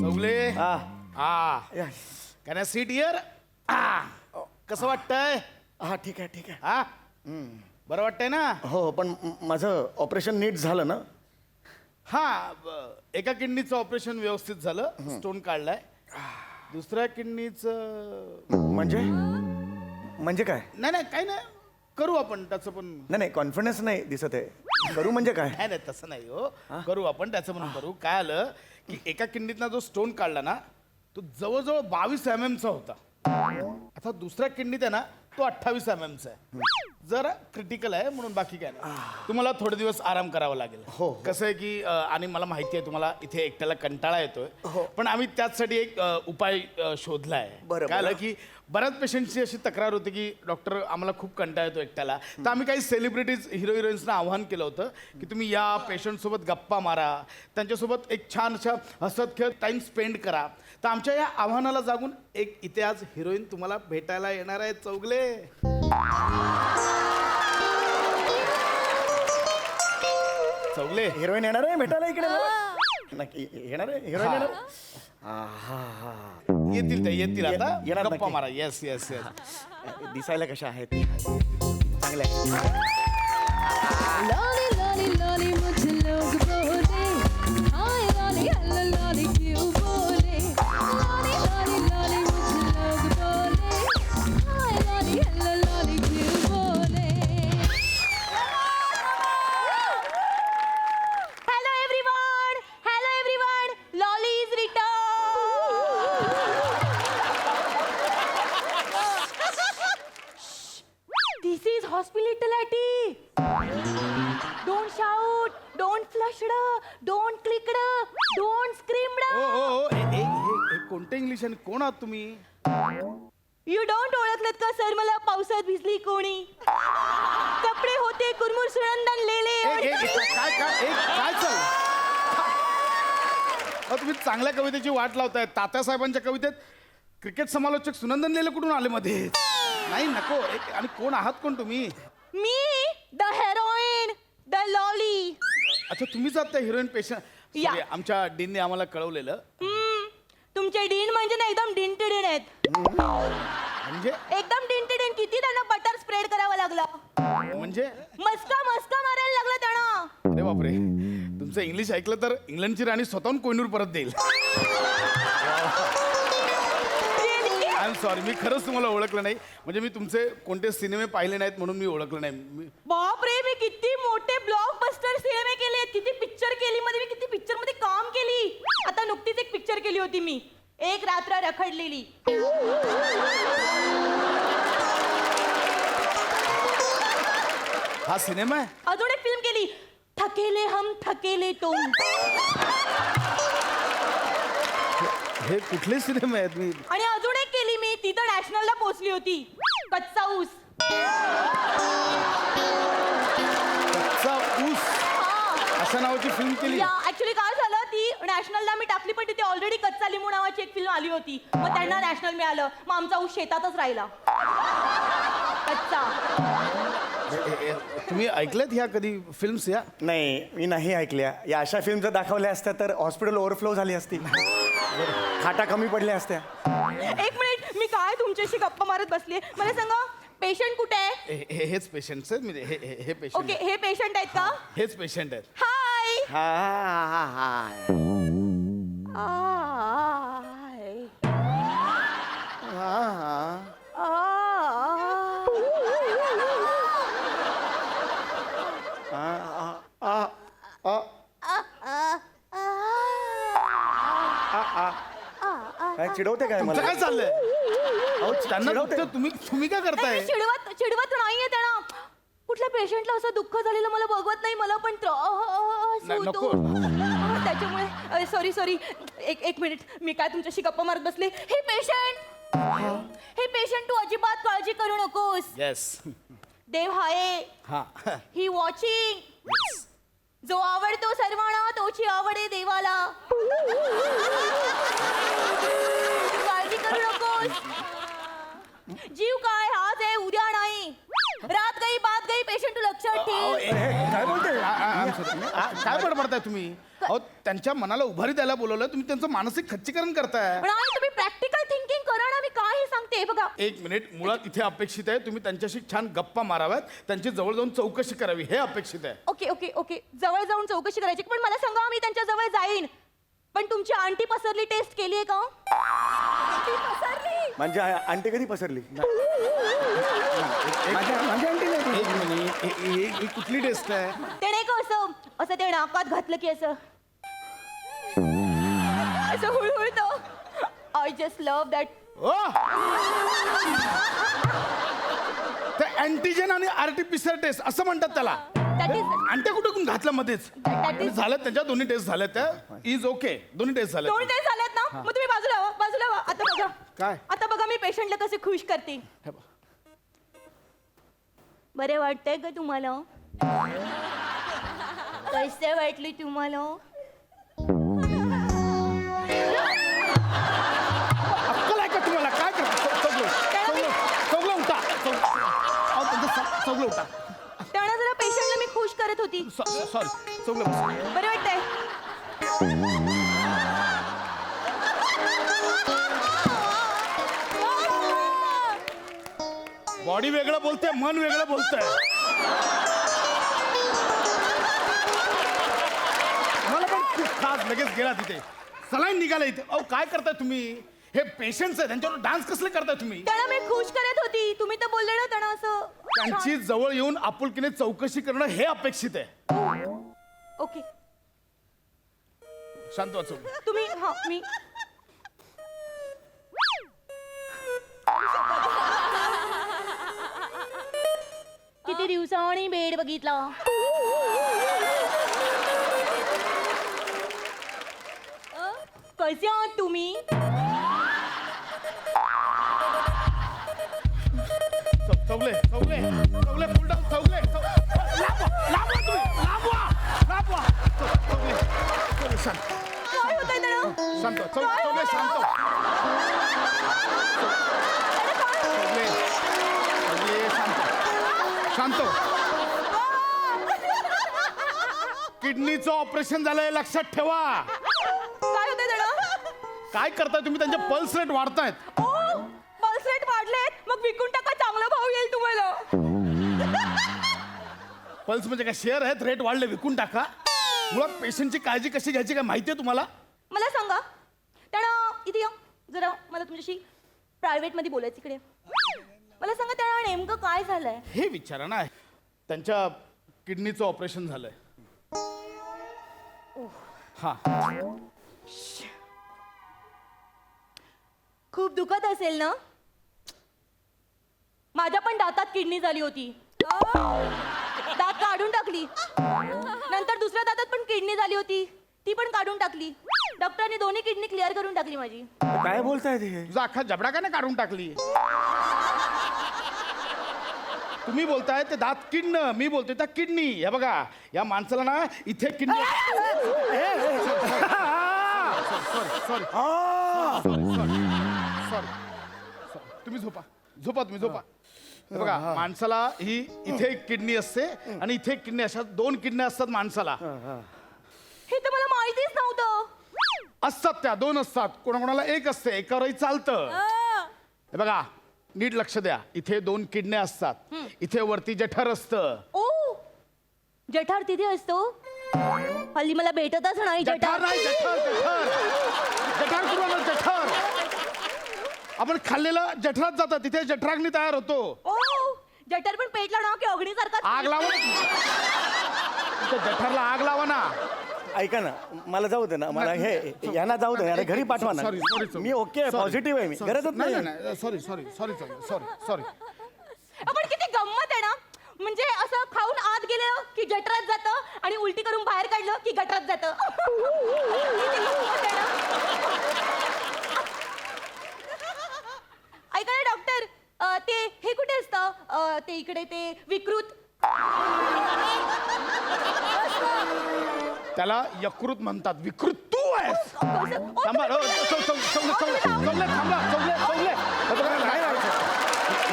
C: Chougale, can I sit here? कसं वाटतंय?
A: हा ठीक आहे ठीक आहे.
C: हा, बरं वाटतंय ना?
A: हो पण माझं ऑपरेशन नीट झालं ना?
C: हा, एका किडनीचं ऑपरेशन व्यवस्थित झालं, स्टोन काढलाय. दुसऱ्या किडनीचं
J: म्हणजे काय?
C: नाही काही नाही, करू आपण त्याचं पण.
J: नाही कॉन्फिडन्स नाही दिसत आहे. करू म्हणजे काय?
C: नाही तसं नाही हो, करू आपण त्याचं पण करू. काय आलं की एका किडनीतला जो स्टोन काढला ना तो जवळजवळ 22 mm चा होता. आता दुसऱ्या किडनीत आहे ना तो 28 mm चा आहे. जरा क्रिटिकल आहे म्हणून, बाकी काय नाही. तुम्हाला थोडे दिवस आराम करावा लागेल. कसं आहे की आणि मला माहिती आहे तुम्हाला इथे एकट्याला कंटाळा येतोय, पण आम्ही त्याचसाठी एक उपाय शोधला आहे.
J: बरं,
C: काय आलं की बऱ्याच पेशंटची अशी तक्रार होती की डॉक्टर आम्हाला खूप कंटाळा येतो एकट्याला. तर आम्ही काही सेलिब्रिटीज हिरो हिरोईन्सना आव्हान केलं होतं की तुम्ही या पेशंटसोबत गप्पा मारा, त्यांच्यासोबत एक छान अशा हसत खेळत टाइम स्पेंड करा. तर आमच्या या आव्हानाला जागून एक इथे आज हिरोईन तुम्हाला भेटायला येणार आहे. चौगले, चौगले
J: हिरोईन येणार आहे भेटायला इकडे मला? नक्की येणार आहे हिरोईन येणार?
C: येतील ते, येतील आता.
J: येणार
C: गप्पा
J: नक्की.
C: मारा. Yes yes yes.
J: दिसायला कशा आहेत? चांगल्या आहेत.
G: लॉली लॉली लॉली मुझे लोग बोले, हाय लॉली हल्ला लॉली क्यों बोले, लॉली लॉली लॉली मुझे लोग बोले, हाय लॉली हल्ला लॉली क्यों बोले.
F: Hello everyone, Lolly is return. This is hospitality. Don't shout, don't flushed, don't clicked, don't screamed.
C: हे कोणतं इंग्लिश आणि कोण आहात तुम्ही?
F: यू डोंट ओळखलत का सर मला पावसात भिजली कोणी? कपडे होते कुरमुर सुनंदन लेले.
C: काय चाल तुम्ही चांगल्या कवितेची वाट लावताय. तात्यासाहेबांच्या कवितेत क्रिकेट समालोचक सुनंदन लेले कुठून आले मध्ये? नाही नको. आणि कोण आहात कोण तुम्ही?
F: Me the heroin, the lolly.
C: अच्छा तुम्हीच आहात त्या हिरोईन पेशंट?
F: या.
C: आमच्या डीनने आम्हाला कळवलेलं.
F: तुमचे डीन म्हणजे ना एकदम डिंटिडीन आहेत.
C: म्हणजे
F: एकदम डिंटिडीन. किती त्यांना बटर स्प्रेड करावं लागलं.
C: म्हणजे
F: मस्का मारायला लागलं त्यांना.
C: अरे बापरे, तुमचं इंग्लिश ऐकलं तर इंग्लंडची राणी स्वतःहून कोहिनूर परत देईल. आय एम सॉरी, मी खरंच तुम्हाला ओळखलं नाही. म्हणजे मी तुमचे कोणते सिनेमे पाहिले नाहीत म्हणून मी ओळखलं नाही.
F: बापरे, मी किती मोठे ब्लॉकबस्टर सिनेमे केले, किती पिक्चर केली मध्ये, मी किती पिक्चर मध्ये काम केली. आता नुकतीच एक पिक्चर केली होती मी, एक रात्र रखडलेली.
C: हा सिनेमा आहे?
F: अजून एक फिल्म केली, थकेले हम थकेले तुम.
C: हे कुठले सिनेमे आहेत? मी
F: आणि अजून एक केली मी, ती तर नॅशनलला पोहोचली होती, कच्चा ऊस.
C: कच्चा ऊस अशा नावाची फिल्म केली?
F: ऍक्च्युली काय झालं, ती नॅशनलला मी टाकली पण तिथे ऑलरेडी कच्चा लिंबू नावाची एक फिल्म आली होती. मग त्यांना नॅशनल मिळालं, मग आमचा ऊस शेतातच राहिला कच्चा.
C: तुम्ही ऐकल्यात ह्या कधी फिल्म्स या?
J: नाही मी नाही ऐकल्या. या अशा फिल्म जर दाखवल्या असत्या तर हॉस्पिटल ओव्हरफ्लो झाली असती, खाटा कमी पडल्या असत्या.
F: एक मिनिट, मी काय तुमच्याशी गप्पा मारत बसली. मला सांगा, पेशंट कुठे आहे?
C: हेच पेशंट सर. मी हे पेशंट.
F: ओके, हे पेशंट आहेत का?
C: हेच पेशंट आहेत.
F: हाय.
J: काय चिडवते काय मला?
C: काय चाललंय? त्यांना
J: चिडवते.
C: दुखतं, तुम्ही काय करताय?
F: चिडवत नाहीये त्यांना. कुठल्या पेशंटला असं दुःख झालेलं मला बघवत नाही, मला पण त्रास
C: नाही,
F: होतो.
C: नको.
F: त्याच्यामुळे सॉरी. एक मिनिट, मी काय तुमच्याशी गप्पा मारत बसले. हे पेशंट तू अजिबात काळजी करू नकोस.
C: येस.
F: देव हाय,
C: हा.
F: ही वॉचिंग. जो आवडतो सर्वांना तोची आवड आहे देवाला. काळजी करू नकोस. जीव काय हाच आहे, उद्या नाही. रात गई बात गई, पेशंट तू लक्षात ठेव.
J: काय बोलते?
C: काय बडबडताय तुम्ही? अहो त्यांच्या मनाला उभारी द्यायला बोलवलं, तुम्ही त्यांचं मानसिक खच्चीकरण करताय.
F: पण आई, तुम्ही प्रॅक्टिकल थिंकिंग करा ना. मी काय सांगते हे बघा.
C: एक मिनिट, मुळात इथे अपेक्षित आहे तुम्ही त्यांच्याशी छान गप्पा माराव्यात, त्यांची जवळ जाऊन चौकशी करावी, हे अपेक्षित आहे.
F: ओके, जवळ जाऊन चौकशी करायची. पण मला सांगा, मी त्यांच्या जवळ जाईन
K: पण तुमची आंटी पसरली टेस्ट केली आहे का?
J: म्हणजे आंटी कधी पसरली?
C: एक मिनिट ही कुठली टेस्ट आहे?
K: ते नाही का असं असं ते नाकात घातलं की असं असं हुळहुळतं. I just love that.
C: ते अँटीजेन आणि आरटीपीसीआर टेस्ट असं म्हणतात त्याला.
K: दॅट इज
C: अंट्या कुठं घातलं मध्येच? झालं त्यांच्या दोन्ही टेस्ट झाल्या त्या इज ओके. दोन्ही टेस्ट झाल्या.
K: दोन टेस्ट झालेत ना? मग तुम्ही बाजूला व्हा, बाजूला व्हा. आता बघा
C: काय?
K: आता बघा मी पेशंटला कसे खुश करते. बरे वाटतंय का तुम्हाला? कसे वाटले तुम्हाला?
C: अक्कल आहे का तुम्हाला? काय करता? चौगलं उठा. चौगलं उठा.
K: तेवढा जरा पेशंटला मी खुश करत होती.
C: सॉरी चौगलं बस.
K: बरं वाटतंय?
C: बॉडी वेगळं बोलते, मन वेगळं बोलतंय. मला पण खूप खास लगेच गेला तिथे. सलाईन निघाला इथे. अहो काय करताय तुम्ही? हे पेशंट्स आहे त्यांच्यावर डान्स कसले करताय तुम्ही?
K: त्याला मी खुश करत होती. तुम्ही तर बोलले ना त्यांना असं.
C: त्यांची जवळ येऊन आपुलकीने चौकशी करणं हे अपेक्षित आहे.
K: ओके
C: शांत वाचव.
K: तुम्ही हा मी किती दिवसांनी बेड बघितला. कसे आहात तुम्ही?
C: चौगले पुल डाऊन. चौगले लांबवा चौगले शांत.
K: काय होतंय त्याला?
C: शांत चौगले शांत. चौगले शांत. किडनीचं ऑपरेशन झालंय लक्षात ठेवा.
K: काय होतंय त्याला?
C: काय करताय तुम्ही? त्यांचे पल्स रेट वाढतायत.
K: पल्स रेट वाढलेत. मग विकून टाका, चांगला भाव येईल तुम्हाला.
C: पल्स म्हणजे काय शेअर आहेत? रेट वाढले विकून टाका. मुळात पेशंटची काळजी कशी घ्यायची काय माहितीये तुम्हाला?
K: मला सांगा त्यांना इथे या जरा. मला तुमच्याशी प्रायव्हेट मध्ये बोलायचं. इकडे मला सांगा त्यांना नेमकं काय झालंय?
C: हे विचारा ना. त्यांच्या किडनीचं ऑपरेशन झालंय. हा
K: खूप दुखत असेल ना? माझ्या पण दातात किडनी झाली होती. दात काढून टाकली. नंतर दुसऱ्या दातात पण किडनी झाली होती. ती पण काढून टाकली. डॉक्टरांनी दोन्ही किडनी क्लिअर करून टाकली माझी.
J: काय बोलताय ते?
C: तुझा अख्खा जबडा का नाही काढून टाकली? तुम्ही बोलताय ते दात किडनं, मी बोलतोय त्या किडनी. हे बघा या माणसाला ना इथे किडनी. सॉरी तुम्ही झोपा. हे बघा माणसाला ही इथे एक किडनी असते आणि इथे एक किडनी. अशा दोन किडनी असतात माणसाला.
K: हे तर मला माहितीच नव्हतं.
C: असतात त्या दोन असतात. कोणाकोणाला एक असते. एकावरही चालतं. हे बघा नीट लक्ष द्या. इथे दोन किडन्या असतात. इथे वरती जठर असतं.
K: ओ जठार तिथे असतो. हल्ली मला भेटतच नाही
C: जठार नाही जठर. आपण खाल्लेलं जठरात जातं. तिथे जठराग्नी तयार होतो.
K: ओ जठार पण पेटला ना की अग्नीसारखा.
C: आग लावा ना. जठरला आग लावा ना.
J: ऐका ना, मला जाऊ दे ना. मला हे यांना जाऊ दे. यांना घरी पाठवा ना.
C: Sorry.
J: मी ओके पॉझिटिव्ह आहे. मी गरजच नाही.
C: सॉरी.
K: पण किती गंमत आहे ना. म्हणजे असं खाऊन आत गेलं की जठरात जातं आणि उलटी करून बाहेर काढलं की गटरात जातं. किती गंमत आहे ना. ऐका ना डॉक्टर, ते हे कुठे असतं? ते इकडे ते विकृत.
C: त्याला यकृत म्हणतात. विकृत तू आहेस. थांबा. चौगले.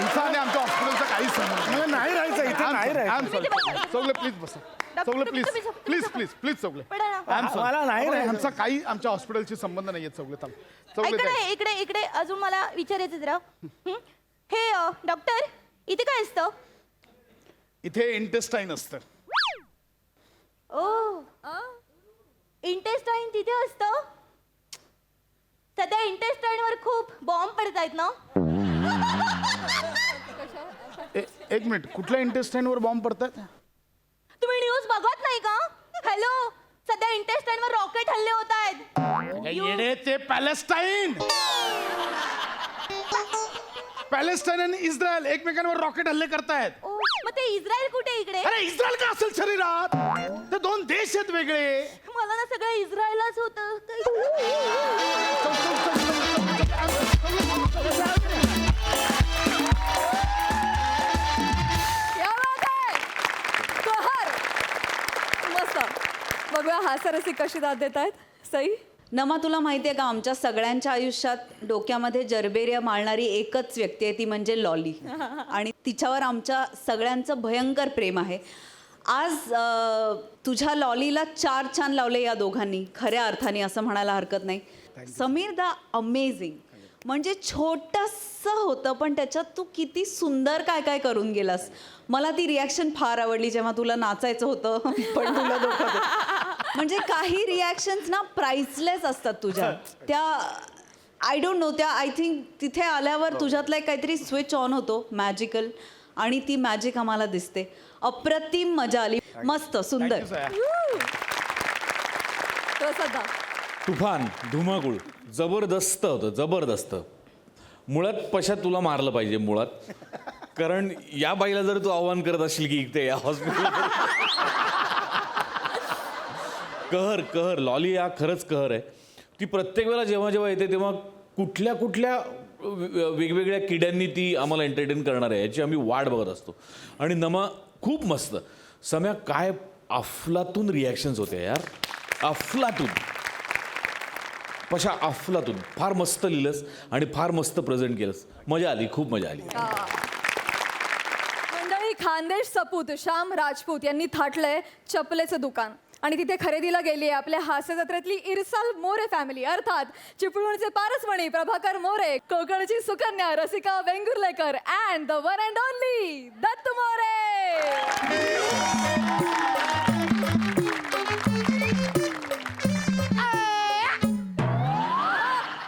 C: इन्सान आमच्या हॉस्पिटलचा काही संबंध
J: मला नाही राहायचं इथे. नाही राहायचं.
C: चौगले प्लीज बसा. चौगले प्लीज चौगले.
J: मला नाही राहायचं.
C: आमचा काही आमच्या हॉस्पिटलशी संबंध नाहीये. चौगले थांब. चौगले
K: ऐका ना, इकडे अजून मला विचारायचं जरा. हे डॉक्टर इथे काय असतं?
C: इथे इंटेस्टाईन असतं.
K: ओ इंटेस्टाईन तिथे असतं. सध्या इंटेस्टाईनवर खूप बॉम्ब पडत आहेत ना.
C: एक मिनिट, कुठल्या इंटेस्टाईनवर बॉम्ब पडतात?
K: तुम्ही न्यूज बघत नाही का? हॅलो, सध्या इंटेस्टाईनवर रॉकेट हल्ले होत आहेत.
C: येडे, ते पॅलेस्टाईन. पॅलेस्टाईन आणि इस्रायल एकमेकांवर रॉकेट हल्ले करतायत.
K: ओ, मग ते इस्रायल कुठे इकडे?
C: अरे इस्रायल का असेल शरीरात? ते दोन देश आहेत वेगळे.
K: मला ना सगळं इस्रायलच होतं.
G: क्या बात आहे! कहर! मस्त. बघूया हास्यरसिक कशी दाद देत आहेत. सई,
F: नमा, तुला माहिती आहे का, आमच्या सगळ्यांच्या आयुष्यात डोक्यामध्ये जरबेरिया मारणारी एकच व्यक्ती आहे, ती म्हणजे लॉली. आणि तिच्यावर आमच्या सगळ्यांचं भयंकर प्रेम आहे. आज तुझ्या लॉलीला 4 छान लावले या दोघांनी, खऱ्या अर्थाने असं म्हणायला हरकत नाही. Sameer the amazing. म्हणजे छोटंसं होतं पण त्याच्यात तू किती सुंदर काय काय करून गेलास. मला ती रिॲक्शन फार आवडली जेव्हा तुला नाचायचं होतं पण तुला डोकं. म्हणजे काही रिॲक्शन्स ना प्राइसलेस असतात तुझ्या. त्या आय डोंट नो, त्या आय थिंक तिथे आल्यावर तुझ्यातला एक काहीतरी स्विच ऑन होतो मॅजिकल, आणि ती मॅजिक आम्हाला दिसते. अप्रतिम मजा आली. मस्त, सुंदर.
G: प्रसादा.
I: तुफान, धुमाकूळ, जबरदस्त होतं, जबरदस्त. मुळात पशा तुला मारलं पाहिजे मुळात, कारण या बाईला जर तू आव्हान करत असशील की इथे या हॉस्पिटल. कहर, कहर. लॉली हा खरंच कहर आहे. ती प्रत्येक वेळेला जेव्हा जेव्हा येते तेव्हा कुठल्या कुठल्या वेगवेगळ्या किड्यांनी ती आम्हाला एंटरटेन करणार आहे याची आम्ही वाट बघत असतो. आणि नमा खूप मस्त. सम्या, काय अफलातून रिॲक्शन्स होते यार, अफलातून. पशा अफलातून. फार मस्त लिहिलंस आणि फार मस्त प्रेझेंट केलंस. मजा आली, खूप मजा आली.
G: मंडळी, खानदेश सपूत श्याम राजपूत यांनी थाटलंय चपलेचं दुकान आणि तिथे खरेदीला गेली आहे आपल्या हास्य जत्रेतली इरसाल मोरे फॅमिली, अर्थात चिपळूणचे पारसमणी प्रभाकर मोरे, कोकणची सुकन्या Rasika Vengurlekar and the one and only Datta More.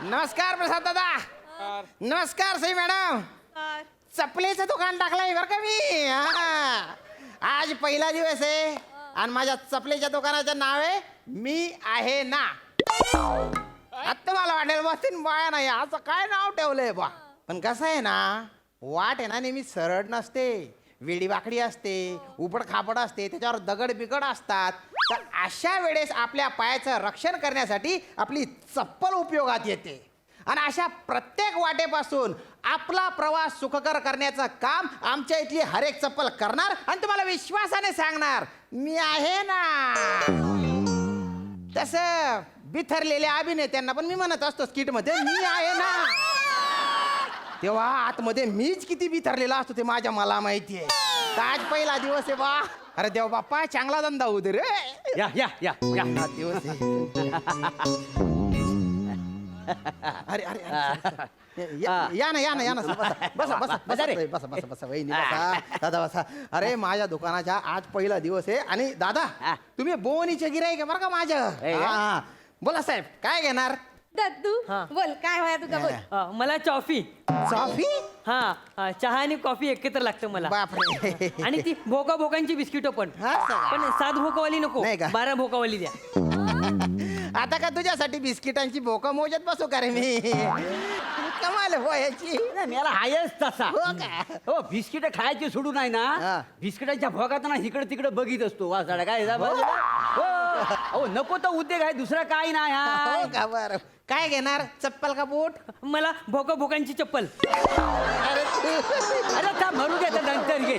E: नमस्कार प्रसाद दादा. नमस्कार सई मॅडम. चपलेचं दुकान टाकलंय बरं का मी. हा. आज पहिला दिवस आहे आणि माझ्या चपलेच्या दुकानाचं नाव आहे मी आहे ना. आता मला वाटेल बसतीन बाया नाही असं काय नाव ठेवलंय बा. पण कसं आहे ना, वाट आहे ना नेहमी सरळ नसते, वेडी वाकडी असते, उपड खापड असते, त्याच्यावर दगड बिगड असतात. तर अशा वेळेस आपल्या पायाचं रक्षण करण्यासाठी आपली चप्पल उपयोगात येते. आणि अशा प्रत्येक वाटेपासून आपला प्रवास सुखकर करण्याचं काम आमच्या इथली हर एक चप्पल करणार आणि तुम्हाला विश्वासाने सांगणार मी आहे ना. तसं बिथरलेल्या अभिनेत्यांना पण मी म्हणत असतो स्किट मध्ये मी आहे ना. तेव्हा आतमध्ये मीच किती बिथरलेला असतो ते मला माहिती आहे. आज पहिला दिवस आहे बा. अरे देव बाप्पा, चांगला धंदा होऊ दे रे.
D: या या या या.
E: हा दिवस आहे. अरे अरे या ना बसा वहिनी बसा. दादा बसा. अरे माझ्या दुकानाच्या आज पहिला दिवस आहे आणि दादा तुम्ही बोनीचे गिराईक आहे बरं का माझ्या. हा. बोला साहेब, काय घेणार?
K: दत्तू, बोल काय व्हाय तुझा, बोल.
H: मला कॉफी.
E: कॉफी?
H: हा, चहा आणि कॉफी एकत्र लागतं मला.
E: बापरे.
H: आणि ती भोका भोकांची बिस्किटं पण.
E: हा, सगळं.
H: पण 7 भोकावाली नको,
E: नाही का?
H: 12 भोकावाली द्या.
E: आता का तुझ्यासाठी बिस्किटांची भोका मोजत बसू का रे मी? कमाल हो याची.
D: मला हायच तसा.
E: हो का?
D: हो, बिस्किट खायची सोडून आहे
E: हा.
D: ना, बिस्किटाच्या भोगात ना इकडे तिकडे बघित असतो वासाडा काय. हो, नको तर उद्योग आहे, दुसरा काय नाही.
E: हो का? बरं. काय घेणार, चप्पल का बूट?
H: मला भोका भोकांची चप्पल.
D: अरे था म्हणू दे, नंतर घे.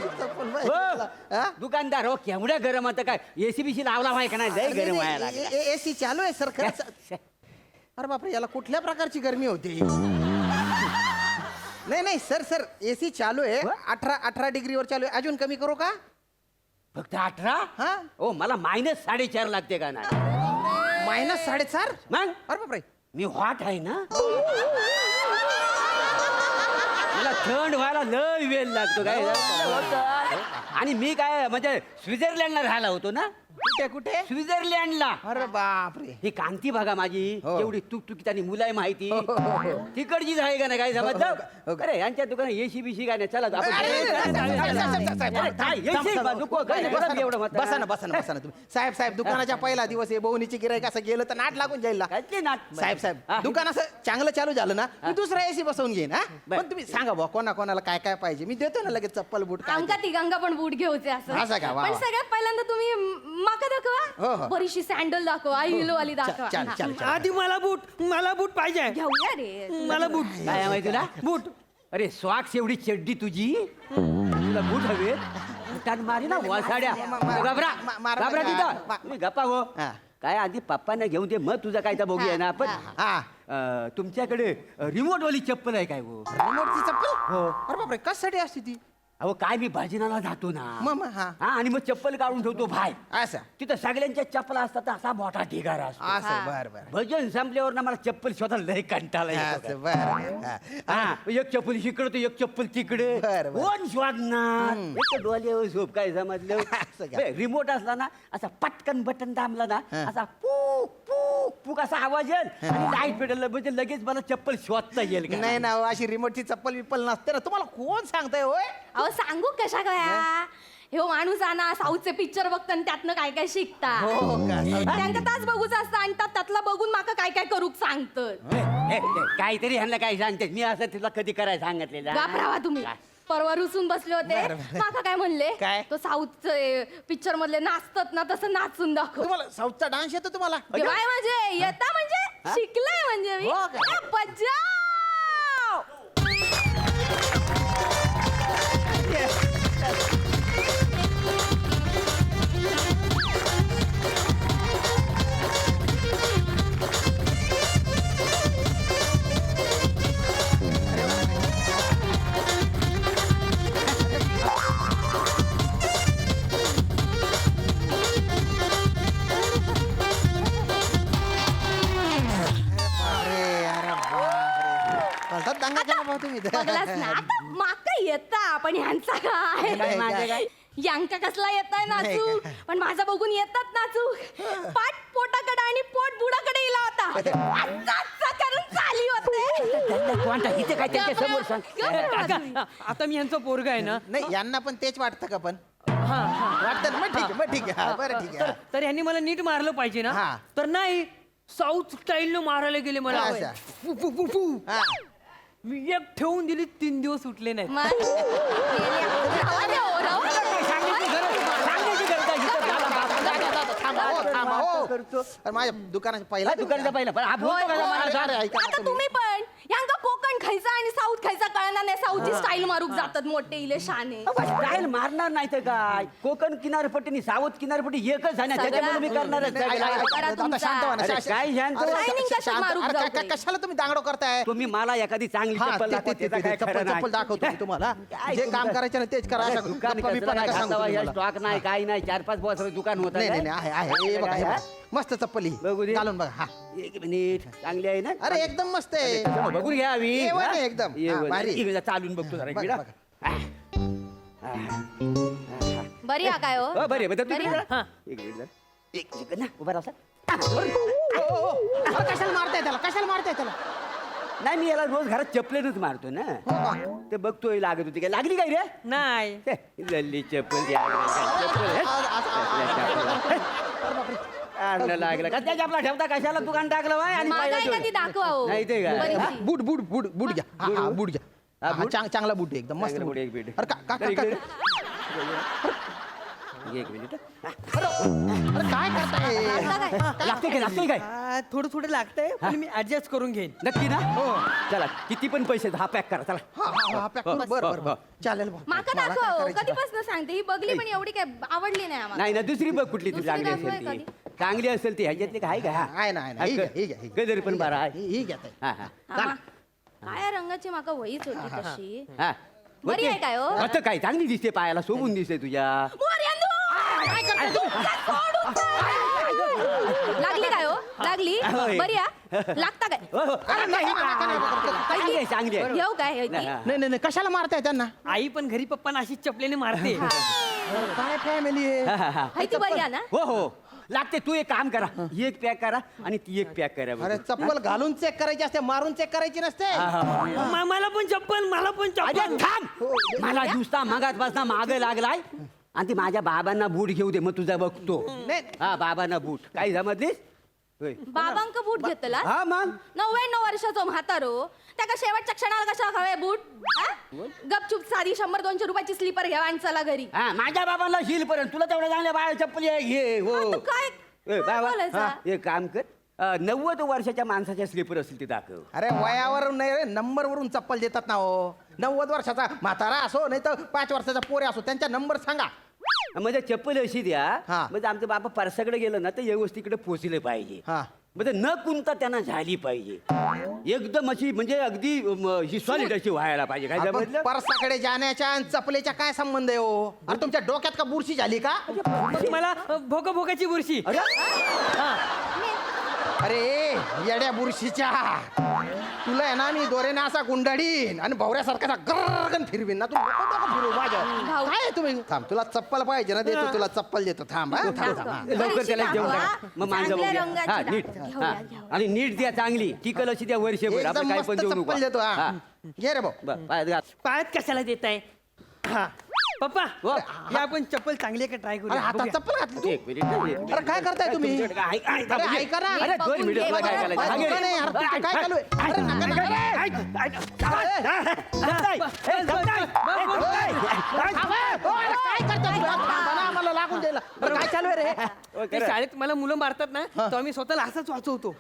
E: हा?
D: दुकानदार हो, केवढ्या गरम आता काय एसी बीसी लावला व्हाय का नाही, लय गरम व्हायला लागला.
E: एसी चालू आहे सर खरंच. अरे बापरे, याला कुठल्या प्रकारची गरमी होती? नाही सर एसी चालू आहे. 18 डिग्रीवर चालू आहे. अजून कमी करू का?
D: फक्त 18?
E: हा?
D: हो, मला -4.5 लागते का नाही.
E: -4.5?
D: मग
E: अरे बापरे.
D: मी हॉट आहे ना, मला थंड व्हायला लय वेळ लागतो काय. आणि मी काय म्हणजे स्वित्झर्लंडला राहायला होतो ना,
E: कुठे कुठे
D: स्वित्झर्लंडला.
E: अरे बापरे.
D: ही कांती बघा माझी
E: हो.
D: एवढी तुकतुकीत आणि मुलायम माहिती
E: हो, हो, हो.
D: तिकडचीच आहे का नाही काय
E: हो, हो,
D: समजलं
E: हो.
D: अरे यांच्या दुकानात एसी बिशी काय नाही चला आपण-
E: अरे,
D: अरे,
E: साहेब,
D: काय AC
E: थांब,
D: नको, काय
E: थांब,
D: बोला
E: बसा
D: मी एवढं
E: ना,
D: म्हातारा.
E: बसा ना बसा ना बसा ना तुम्ही. साहेब दुकानाच्या पहिला दिवस आहे, बहुनीची गिराईक असं गेलं तर नाट लागून जाईल ना.
D: काय ते नाट?
E: साहेब
D: हा.
E: दुकान असं चांगलं चालू झालं ना मी दुसरा एसी बसवून घेईन हा.
D: बर.
E: पण तुम्ही सांगा बुवा कोणाला काय काय पाहिजे, मी देतो ना लगेच चप्पल बूट काय
K: आमका तिघांका पण बूट घेऊचे
E: असं
K: असं
E: का? वा,
K: पण
E: वा.
K: सगळ्यात पहिल्यांदा तुम्ही माका
E: हो,
K: दाखवा
E: हो.
K: बरीचशी सँडल दाखवा हिलो वाली दाखवा
E: चल
K: हा.
E: चल चल
H: आधी मला बूट पाहिजे
K: घेऊया रे
H: मला बूट
D: काय आहे माहिती तुला
H: बूट
D: अरे स्वाक्स एवढी चड्डी तुझी तुला बूट हवे बुटान मारी ना वासाड्या घाबरा
E: मारा
D: घाबरा
E: नका.
D: तिथं तुम्ही गप्पा हो
E: हा.
D: काय आधी पप्पांना घेऊन दे मग तुझा काय तर बघूया ना आपण
E: हा.
D: तुमच्याकडे रिमोट वाली चप्पल आहे काय हो
E: रिमोटची चप्पल
D: हो.
E: अरे बापरे कशासाठी असते ती
D: अहो काय मी भजनाला जातो ना
E: मग, हा.
D: हा आणि मग चप्पल काढून ठेवतो बाहेर
E: असं
D: तिथं सगळ्यांच्या चप्पला असतात असा मोठा ढिगारा असतो
E: असं बर बर
D: भजन संपल्यावर ना मला चप्पल शोधा लय कंटाळा येतो
E: असं बर
D: हा, एक चप्पल इकडे तर एक चप्पल तिकडे
E: बरं, बरं.
D: कोण शोधणार एक डोल्यावर झोप काय समजलं
E: असं का?
D: बे, रिमोट असला ना असा पटकन बटन दाबला ना असा पूक पूक पूक असा आवाज येईल आणि लाईट पेटलं म्हणजे लगेच मला चप्पल शोधता येईल का
E: नाही ना हो, अशी रिमोटची चप्पल विप्पल नसते ना. तुम्हाला कोण सांगताय होय
K: अहो सांगू कशा काय हे माणूस ना साऊथचे पिक्चर बघता आणि त्यातनं काय काय शिकता
E: हो का?
K: त्यांचा तास बघूच असतं आणि त्यातला बघून माका काय काय करूक सांगतात
D: हे, काहीतरी ह्यांना काय सांगते मी असं तुला कधी करायला सांगितलेलं
K: घाबरावा तुम्ही परवा रुसून बसले होते माका काय म्हणले
E: काय?
K: तो साऊथचे पिक्चर मधले नाचतात ना तसं नाचून दाखव
E: तुम्हाला साऊथचा डान्स येतो तुम्हाला
K: काय म्हणजे येता म्हणजे शिकलाय म्हणजे मी
E: हो का?
K: ए, बजाव!
E: कळतात दंगा केला भाऊ तुम्ही
K: बघलास ना आता माका येता पण ह्यांचा काय
E: काय, माझं काय?
K: यांका कसला येताय नाचू
E: काय?
K: पण माझा बघून येतात नाचू पाठ पोटाकडे आणि पोट बुडाकडे इला होता आत्ता आत्ता करून चाली होते
D: इथे काय त्यांच्या समोर सांग
H: काका आता मी यांचं पोरग आहे ना
E: नाही यांना पण तेच वाटतं का पण
H: हा हा
E: वाटतं ना? मग ठीक आहे मग ठीक आहे हा, बरं ठीक आहे हा.
H: तर यांनी मला नीट मारलं पाहिजे ना
E: हा.
H: तर नाही साऊथ स्टाईलनं मारायला गेले मला
E: अच्छा.
H: फु, फु, फु, फु.
E: हा.
H: मी एक ठेवून दिली 3 दिवस उठले नाही
E: थांबा, हो, थांबा, हो.
D: करतो.
E: अरे, माझ्या दुकानाचा पहिला
D: दुकानाचा पहिला पण हा बोलतो का मला?
E: अरे, ऐका ना
K: आता
E: तुम्ही.
K: तुम्ही पण यांका कोकण खायचा आणि साऊथ खायचा कळणार नाही साऊथची स्टाईल मारूक जातात मोठे इले शाने
D: स्टाईल मारणार नाही तर काय कोकण किनारपट्टी आणि सावध किनारपट्टी एकच आहे ना
K: सगळं-
D: त्याच्यामुळे मी करणारच
E: नाही,
D: आहे.
E: नाही, नाही,
K: करा
E: आता
K: तुमचा.
E: शांत व्हा ना.
D: अरे, काय शांत?
E: अरे,
K: Shining कशी
E: शांत.
K: मारूक
E: अरे,
K: जाऊ
E: काय-
K: दे.
E: कशाला तुम्ही दांगडो करताय
D: तुम्ही मला एखादी चांगली
E: हा,
D: चप्पल
E: ते-
D: दाखवा,
E: ते-
D: त्याचं काय
E: चप्पल
D: खरं नाही.
E: चप्पल दाखवतो मी तुम्हाला
D: काय
E: जे काम
D: दुकान-
E: करायचं ना तेच करा
D: अरे,
E: अशा
D: दुकान
E: गप्पा बिप्पा
D: कसं
E: नका
D: काय
E: सांगू
D: घासावा,
E: तुम्ही
D: या
E: मला.
D: स्टॉक नाही काही नाही 4-5 बॉस दुकान होत
E: नाही नाही नाही, आहे हे बघा हे बघा. मस्त चप्पल
D: बघू
E: ही
D: दे.
E: घालून बघा हा
D: एक मिनिट चांगली आहे ना
E: अरे एकदम मस्त आहे
D: चला, बघून घ्या हवी
E: ये वर आहे एकदम.
D: ये
E: हा,
D: वर.
E: भारी.
D: इकडे चालून बघतो जरा
E: बघा,
D: इकडे.
E: बघा.
K: बरी हा काय हो
D: हो बरे बरं
K: बरी
D: तुम्ही
K: आहे?
D: एक मिनिट जरा. एक सेकंद ना उभा राहा
E: ओ, ओ, ओ. अरे, कशाला मारताय त्याला कशाला मारताय त्याला
D: नाही मी याला रोज घरात चपलेनच मारतो ना
E: हो का?
D: ते बघतोय लागत होती काय लागली काय रे
H: नाही
D: हे, लल्ली चप्पल द्या, चप्पल हे. आणलं लागलं का त्याच्या आपला ठेवता कशाला दुकान टाकलं बाय आणि
K: माझा
D: पहिला
K: आहे का
D: ठेवलं.
K: ती दाखवा हो
D: नाही ते काय
K: बरीचशी.
E: बूट बूट बूट बूट घ्या हा, हा, बूट घ्या
D: हा,
E: हा,
D: बूट?
E: चांगला बूट आहे एकदम मस्त
D: चांगला
E: बूट
D: बूट, एक मिनिट.
E: अरे का
D: तर इकडे.
E: अरे
D: एक मिनिट
E: काय करताय
K: आता काय
D: लागते काय
H: थोडं थोडं लागतंय पण मी ऍडजस्ट करून घेईन
D: नक्की ना चला किती पण पैसे हा पॅक करा चला
E: हा हा हा पॅक करू बरं बरं बरं चालेल बुवा.
K: माका
E: मला
K: दाखवा
E: काय
K: हो
E: करायचं?
K: कधीपासून सांगते ही बघली पण एवढी काय आवडली नाही आम्हाला
D: नाही ना दुसरी बघ कुठली ती
K: दुसरी
D: चांगली
K: दाखवा
D: असेल ती
K: एखादी.
D: चांगली असेल ती ह्याच्यातली काय का
E: आहे ना आहे ना ही घ्या, ही घ्या, ही घ्या.
D: गजर पण बारा आहे
E: ही घ्या ताई.
D: हा हा
K: हा, मा- काळ्या रंगाची माका वहीच होती तशी
D: हा
K: बरी आहे काय हो?
D: आता काय चांगली दिसते पायाला शोभून दिसते तुझ्या
K: मोरयांनो! काय करता तू? लागली काय हो लागली
D: होय.
K: बरी आ? लागता काय
D: हो, हो. चांगली आहे, चांगली आहे.
K: येऊ काय येऊ ती?
D: हा.
E: नाही नाही नाही, कशाला मारताय त्यांना
H: आई पण घरी पप्पांना अशीच चपलेने मारते
E: काय फॅमिली आहे
D: हा, हा, हा.
K: हाय ती बरी आ ना
D: हो हो लागते. तू एक काम करा, ही एक पॅक करा आणि ती एक पॅक करा बघू.
E: अरे चप्पल घालून चेक करायची असते, मारून चेक करायची नसते.
H: मला पण चप्पल, मला पण
D: अरे
H: चप्पल.
D: थांब, मला नुसता मगाचपासून मागे लागलाय आणि ती माझ्या बाबांना बूट घेऊ दे, मग तुझा बघतो. हा बाबांना बूट काही जमतलीस होय.
K: बाबांक बूट घेतला
D: हा मग
K: 99 वर्षाचो म्हातारो त्याका शेवटच्या क्षणाला कशा हवे बूट हा? गपचूप साधी 100-200 रुपयाची स्लीपर घ्या आणि चला घरी.
D: हा माझ्या बाबांना शील पर्यंत तुला तेवढ्या चांगल्या बाळा चप्पल घे हो.
K: हा, तू काय
D: ए, बाबा
K: बोलायचा?
D: हा, एक काम कर 90 वर्षाच्या माणसाच्या स्लीपर असतील ते दाखव.
E: अरे वयावर नाही रे, नंबर वरून चप्पल देतात ना हो. 90 वर्षाचा म्हातारा असो नाही तर 5 वर्षाचा पोरे असो, त्यांचा नंबर सांगा.
D: म्हणजे चप्पल अशी द्या
E: हा.
D: म्हणजे आमचं बाबा परसाकडे गेलं ना तर व्यवस्थितकडे पोचले पाहिजे.
E: हा.
D: म्हणजे न कुंता त्यांना झाली पाहिजे एकदम अशी, म्हणजे अगदी ही सॉलिड अशी व्हायला पाहिजे. काय
E: आपण
D: समजलं?
E: परसाकडे जाण्याच्या आणि चपलेच्या काय संबंध आहे हो? अरे तुमच्या डोक्यात का बुरशी झाली का?
H: मला भोकाची बुरशी.
E: अरे येड्या बुरशीच्या, तुला आहे ना मी दोरेने असा गुंडाळीन आणि भवऱ्यासारखा गरगन फिरवीन ना. तू नको डोकं फिरवू माझं.
K: भाऊ.
E: काय आहे तुम्ही? थांब, तुला चप्पल पाहिजे ना, देतो तुला चप्पल देतो. थांब हा, थांब, थांब.
D: लवकर त्याला जेवण
K: दाखवा.
D: करा. मग माझं
K: चांगल्या
D: बघूया.
K: रंगाची
D: हा, नीट
K: दाखवा.
D: हा.
K: घेऊया, घेऊया.
D: आणि नीट द्या चांगली, टिकल अशी द्या वर्षभर. आपलं
E: एकदम
D: काय
E: मस्त
D: पण देऊ नको.
E: चप्पल देतो. हा.
D: हा.
E: घे रे भाऊ.
D: बरं, पायात घाल.
H: पायात कशाला देताय? हा. पप्पा या आपण चप्पल चांगली का ट्राय
E: अरे
H: करू?
E: हातात चप्पल घातली तू?
D: एक मिनिट
E: अरे काय करताय तुम्ही?
D: तुमच्याकडे काय- काय-
E: अरे ऐका ना.
D: अरे 2 मिनिट तुला काय करायचं?
E: काय
D: हा, घे.
E: दुकान आहे? अरे तुमचं काय चालू आहे? अरे नका, नका रे. अरे काय करताय तुम्ही? थांबा ना, आम्हाला लागून द्यायला. अरे काय चालू आहे रे?
H: ते शाळेत मला मुलं मारतात ना, तो आम्ही स्वतःला असंच वाचवतो.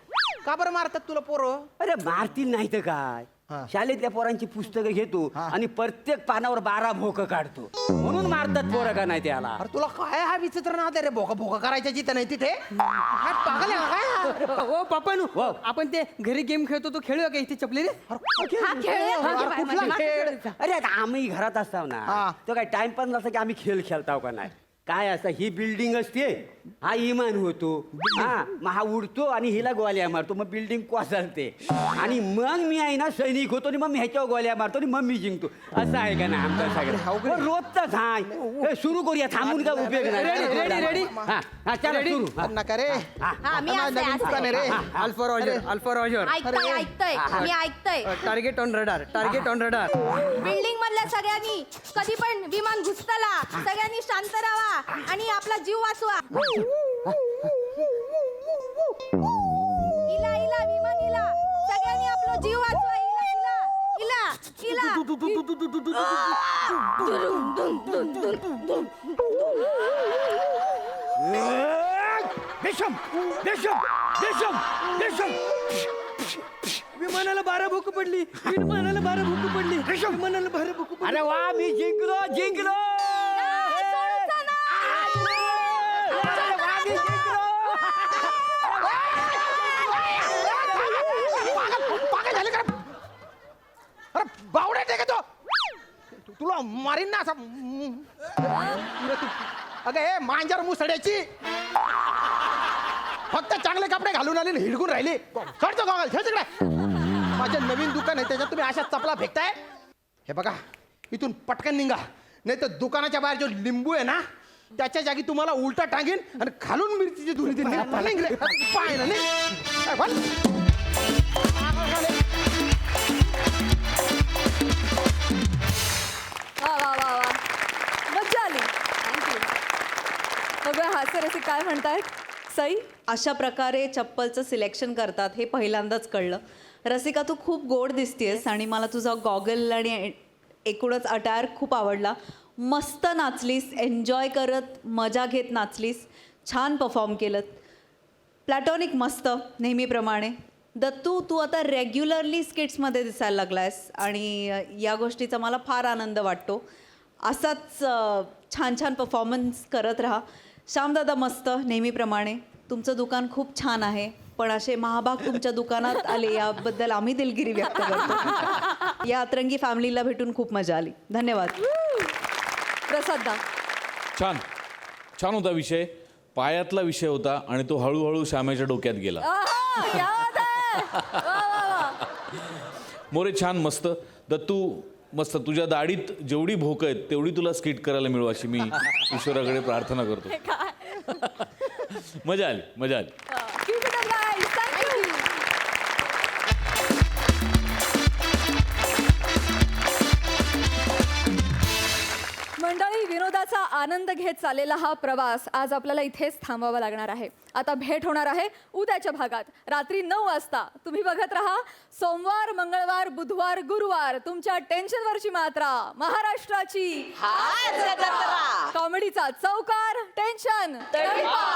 E: का बरं मारतात तुला पोरं?
D: अरे मारतील नाही तर काय. शाळेतल्या पोरांची पुस्तकं घेतो आणि प्रत्येक पानावर 12 भोकं काढतो, म्हणून मारतात पोरं का नाही त्याला.
E: अरे तुला काय हा विचित्र नाद आहे रे? भोका भोका करायच्या जिथं नाही तिथे काय पागल आहे का काय?
H: ओ पप्पा आपण ते घरी गेम खेळतो तो खेळूया का इथे चपली रे?
K: हा खेळूया.
E: अरे कुठला खेळ?
D: अरे आता आम्ही घरात असताव ना,
E: हा.
D: तो काय टाइमपास नसता की आम्ही खेळ खेळताव का नाही. काय असतं, ही बिल्डिंग असते, हा इमान होतो, हा मग हा उडतो आणि हिला गोळ्या मारतो, मग बिल्डिंग कोसळते आणि मग मी आहे ना सैनिक होतो आणि मग मी ह्याच्यावर गोळ्या मारतो आणि मग मी जिंकतो. असं आहे का ना आमचं सगळं रोजच आहे. सुरू करूया, थांबून का उपयोग नाही.
H: रेडी?
D: हा हा चला सुरू. हा.
E: नका रे.
K: हा मी
E: माझं नवीन दुकान आहे रे.
H: अल्फा रॉजर
K: ऐकतोय मी ऐकतोय.
H: Target on radar.
K: बिल्डिंग मधल्या सगळ्यांनी कधी पण विमान घुसताला सगळ्यांनी शांत राहा आणि आपला जीव वाचवा. इला इला विमान इला, सगळ्यांनी आपला जीव वाचवा. इला इला इला
H: विमानाला 12 भूक पडली. विमानाला 12 भूक पडली. विमानाला 12 भूक पडली.
D: अरे वा, मी जिंकलो.
E: पागल झाले का? अरे बावडे टे तो तुला मारीन ना असं. अगं हे मांजर मुसड्याची, फक्त चांगले कपडे घालून आले हिडकून राहिले. चढतो गॉगल ठेव तिकडे. माझे नवीन दुकान आहे, त्याच्यात तुम्ही अशा चपला फेकताय. हे बघा, इथून पटकन निघा, नाही तर दुकानाच्या बाहेर जो लिंबू आहे ना त्याच्या जागी तुम्हाला उलटा टांगेन आणि खालून मिरचीची धुरी दिली. पाय ना नाही.
G: वा वा वा वा, मज्जा आली. बघा हास्यरसिक काय म्हणतायत. सई,
F: अशा प्रकारे चप्पलचं सिलेक्शन करतात हे पहिल्यांदाच कळलं. रसिका, तू खूप गोड दिसतेस आणि मला तुझा गॉगल आणि एकूणच अटायर खूप आवडला. मस्त नाचलीस, एन्जॉय करत मजा घेत नाचलीस, छान परफॉर्म केलं. प्लॅटॉनिक मस्त नेहमीप्रमाणे. दत्तू, तू आता रेग्युलरली स्किट्समध्ये दिसायला लागलायस आणि या गोष्टीचा मला फार आनंद वाटतो. असाच छान छान परफॉर्मन्स करत राहा. श्यामदादा, मस्त नेहमीप्रमाणे. तुमचं दुकान खूप छान आहे, पण असे महाभाग तुमच्या दुकानात आले याबद्दल आम्ही दिलगिरी व्यक्त करतो. या अतरंगी फॅमिलीला भेटून खूप मजा आली. धन्यवाद.
G: प्रसाद,
I: छान होता विषय. पायातला विषय होता आणि तो हळूहळू श्यामेच्या डोक्यात गेला. मोरे छान, मस्त. दत्तू मस्त. तुझ्या दाढीत जेवढी भोक आहेत तेवढी तुला स्किट करायला मिळू अशी मी ईश्वराकडे प्रार्थना करतो. मजा आली मजा आली.
G: Keep it up, guys. Thank you. मंडळी, विनोदाचा आनंद घेत चाललेला हा प्रवास आज आपल्याला इथेच थांबावा लागणार आहे. आता भेट होणार आहे उद्याच्या भागात रात्री 9 वाजता. तुम्ही बघत राहा सोमवार, मंगळवार, बुधवार, गुरुवार, तुमच्या टेन्शनवरची मात्रा महाराष्ट्राची कॉमेडीचा चौकार, टेन्शन तडीपार.